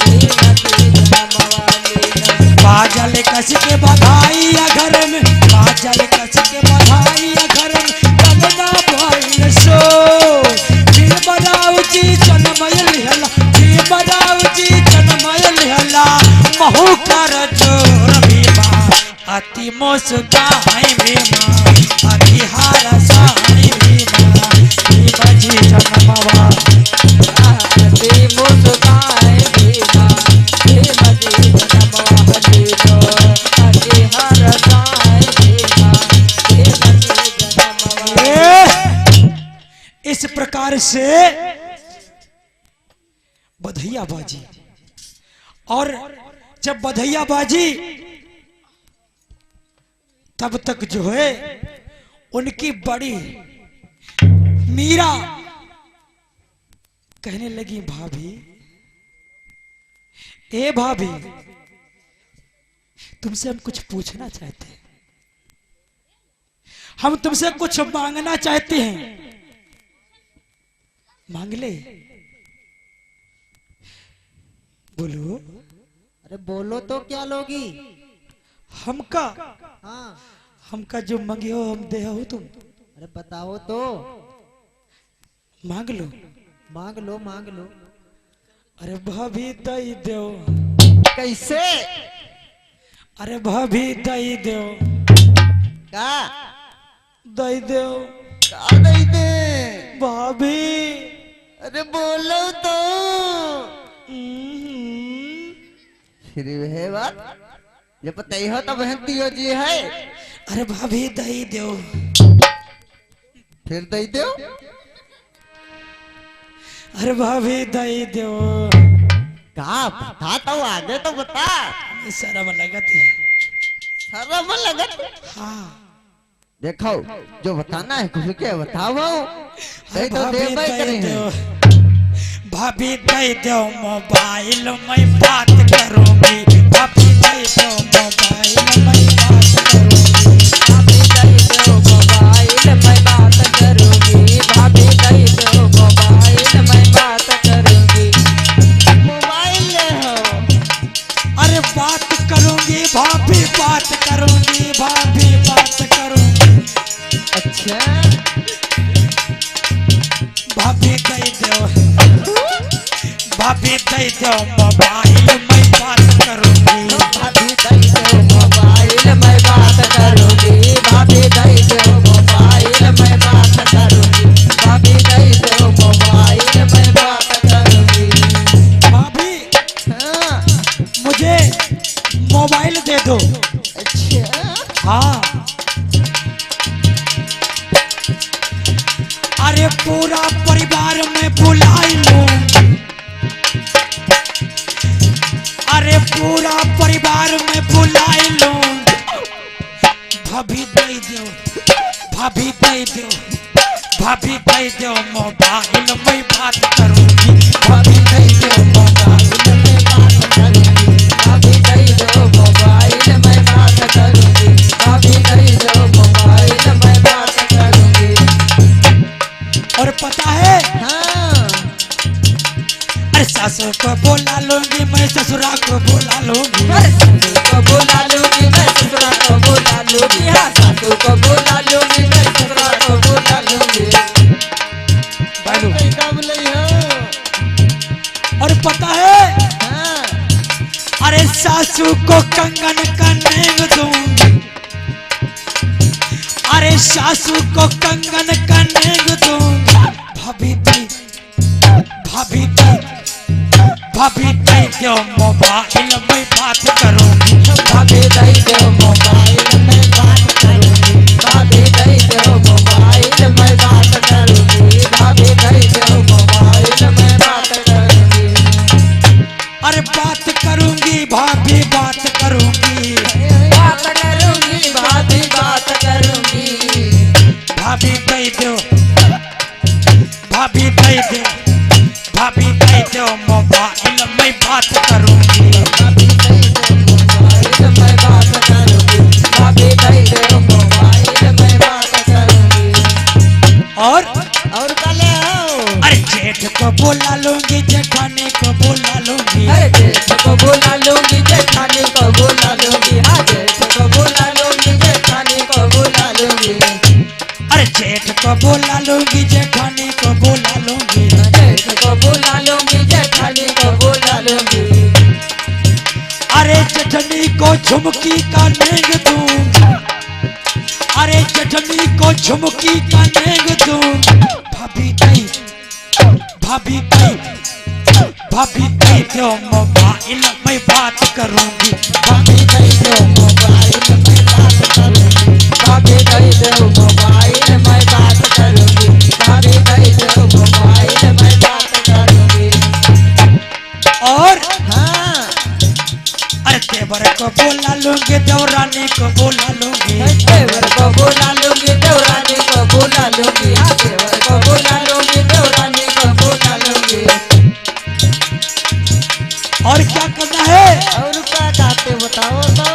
भीम जी जन्मवा भीमा बाजल कस के बधाई या घर में बाजल कस के बधाई या घर में कमना भइल सो भीमराव जी जन्मय लिहला भीमराव जी जन्मय लिहला महू कर जोर भीमा अति मुस्काई भीमा अति हरसाई भीमा भीम जी जन्मवा अति मुस्कान भीमा भीम जी जन्मवा भीमा अति हरसाय भीमा भीम जी जन्मवा इस प्रकार से बधैया बाजी और जब बधैया बाजी तब तक जो है उनकी बड़ी मीरा कहने लगी भाभी ए भाभी तुमसे हम कुछ पूछना चाहते हैं हम तुमसे कुछ मांगना चाहते हैं मांग ले बोलो अरे बोलो तो क्या लोगी? हमका हाँ, हमका जो मंगे हो हम दे हो तुम अरे बताओ तो। मांग लो मांग लो मांग लो। अरे भाभी दई दो कैसे? अरे भाभी दई दो का दई दो का दई दे? भाभी अरे बोलो तो। हम्म। फिर है बात ये पता ही हो तो बहन दियो जी है। अरे भाभी दई दो फिर दई दो। अरे भाभी दई दो का बता तो आगे तो बता। शर्म लगत है शर्म लगत। हाँ देखो जो बताना है कुछ के बताओ। अरे दई तो दे भाभी भाई दई करें दो भाभी दई दो मोबाइल में बात करूंगी भाभी दई दो मोबाइल में बात करूंगी भाभी दई दो मोबाइल में बात करूंगी भाभी दई दो मोबाइल में बात करूंगी मोबाइल ले हो। अरे बात करूंगी भाभी बात करूंगी भाभी भाभी दे दो मोबाइल मैं बात करूंगी। भाभी दे दो मोबाइल मैं बात करूंगी। भाभी दे दो मोबाइल मैं बात करूंगी। भाभी दे दो मोबाइल मैं बात करूंगी। भाभी हाँ, मुझे मोबाइल दे दो। अच्छा हाँ अरे पूरा परिवार में बुलाई लूं। अरे पूरा परिवार में बुलाई लूं। भाभी दे दो, भाभी दे दो, भाभी दे दो मोबाइल मैं बात करूंगी। भाभी दे दो मोबाइल मैं बात करूंगी। भाभी दे दो मोबाइल मैं बात करूंगी। भाभी दे दो मोबाइल मैं बात करूंगी। और पता है हाँ, अरे सासू को बोला लूंगी मैं, ससुरा को बोला लूंगी। अरे सासू को बोला लूंगी मैं, ससुरा को बोला लूंगी। हाँ, सासू को बोला लूंगी मैं, ससुरा को बोला लूंगी। बालू। कब लई हो? और पता है हाँ, अरे सासू को कंगन का नेग दूंगी। अरे सासू को कंगन का नेग दूंगी। भाभी दे, भाभी दे, भाभी दे दो मोबाइल मैं बात करूंगी। भाभी दे दो मोबाइल मैं बात करूंगी। भाभी दे दो मोबाइल मैं बात करूंगी। भाभी दे दो मोबाइल मैं बात करूंगी। अरे बात करूंगी भाभी बात करूंगी। बात करूंगी भाभी बात करूंगी। भाभी दे दो, भाभी दे दो, भाभी दे दो मोबाइल मैं बात करूंगी। भाभी दे दो मोबाइल मैं बात करूंगी। भाभी दे दो मोबाइल मैं बात करूंगी। और कले हो? अरे जेठ को बोला लूंगी, जेठानी को बोला लूंगी। अरे जेठ को बोला लूंगी, जेठानी को बोला लूंगी। हाँ, जेठ को बोला लूंगी, जेठानी को बोला लूंगी। अरे जेठ को बोला लूंगी, जेठानी को बोला लूंगी। जेठ को बोला लूंगी, जेठानी को बोला लूंगी। अरे जेठनी को झुमकी का नेग दूंगी। अरे जेठनी को झुमकी का नेग दूंगी। भाभी दे, भाभी दे, भाभी दे दो मोबाइल मैं बात करूंगी। भाभी दे दो मोबाइल मैं बात करूंगी। भाभी दे दो मोबाइल मैं बात करूंगी। भाभी दे दो मोबाइल मैं बात करूंगी। और हाँ, अरे देवर को बोला लूंगी, देवरानी को बोला लूंगी। देवर को बोला लूंगी, देवरानी को बोला लूंगी। हाँ, देवर को बोला लूंगी, देवरानी को बोला लूंगी। और क्या करना है? और क्या चाहते बताओ तो?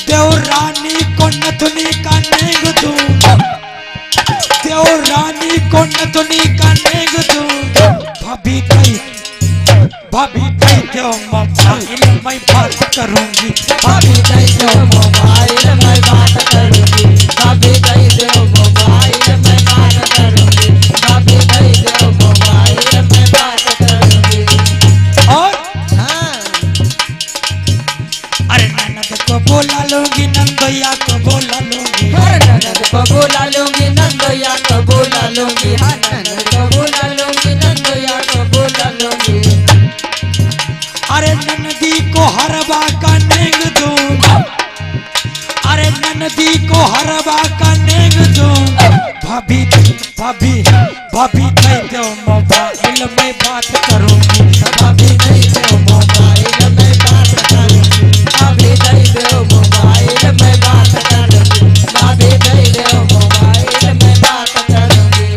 देवरानी को नथुनी का नेग दूंगा। देवरानी को नथुनी का नेग दूंगा। भाभी दे, भाभी दे दो मोबाइल मैं बात करूंगी। भाभी दे दो मोबाइल मैं बात करूंगी। भाभी दे दो मोबाइल मैं बात करूंगी। भाभी दे दो मोबाइल मैं बात करूंगी। और हाँ, अरे ननद को बोला लूंगी, नंदोया को बोला लूंगी। हर ननद को बोला लूंगी, नंदोया को बोला लूंगी। हाँ, ननद को बोला लूंगी, नंदोया को बोला लूंगी। अरे ननदी को हरवा का नेग दूंगा। अरे ननदी को हरवा का नेग दूंगा। भाभी, भाभी, भाभी दे दो मोबाइल में बात करूंगी। भाभी दे दो मोबाइल में बात करूंगी। भाभी दे दो मोबाइल में बात करूंगी। भाभी दे दो मोबाइल में बात करूंगी।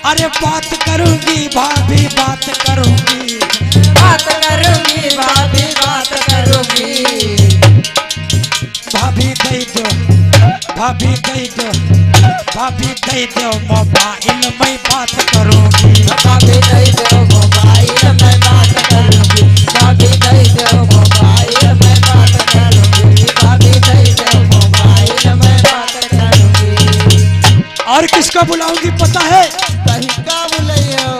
अरे बात करूंगी भाभी बात करूंगी। बात करूंगी भाभी बात करूंगी। भाभी दे दो, भाभी दे दो, भाभी दे दो मोबाइल में बात करूंगी। भाभी दे दो मोबाइल में बात करूंगी। भाभी दे दो मोबाइल में बात करूंगी। भाभी दे दो मोबाइल में बात करूंगी। और किसको बुलाऊंगी पता है? कहीं का बोलियो?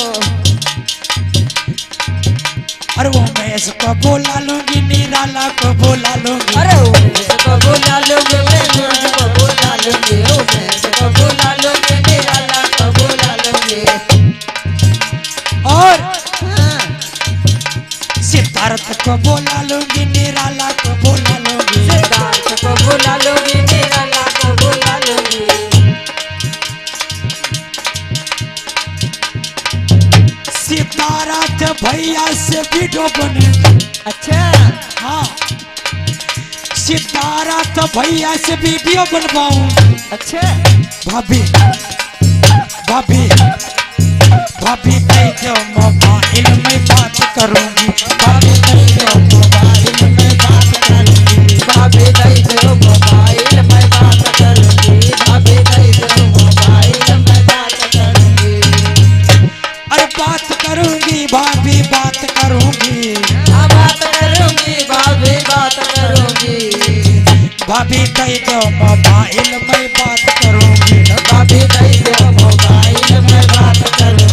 अरे वो उमेश को बुला लूंगी, निराला को बुला लूंगी। अरे उमेश को बुला लूंगी, मैं नुरज को बुला लूंगी, उमेश को बुला लूंगी, निराला को बुला लूंगी। और हाँ, सिद्धार्थ को बुला लूंगी, निराला को बुला लूंगी। सिद्धार्थ को बुला लूंगी, निराला को बुला लूंगी। सिद्धार्थ भैया से वीडियो बने। अच्छा हाँ, सिद्धार्थ भैया से वीडियो बनवाऊं। अच्छा भाभी भाभी भाभी दे दो मोबाइल में बात करूंगी। भाभी दे दो मोबाइल में बात करूंगी। भाभी दे दो मोबाइल में बात करूंगी, भाभी दे दो मोबाइल में बात करूंगी। अरे बात करूंगी भाभी, बात करूंगी। हाँ बात करूंगी भाभी, बात करूंगी। भाभी दे दो मोबाइल में बात करूंगी। भाभी दे दो मोबाइल में बात करूंगी।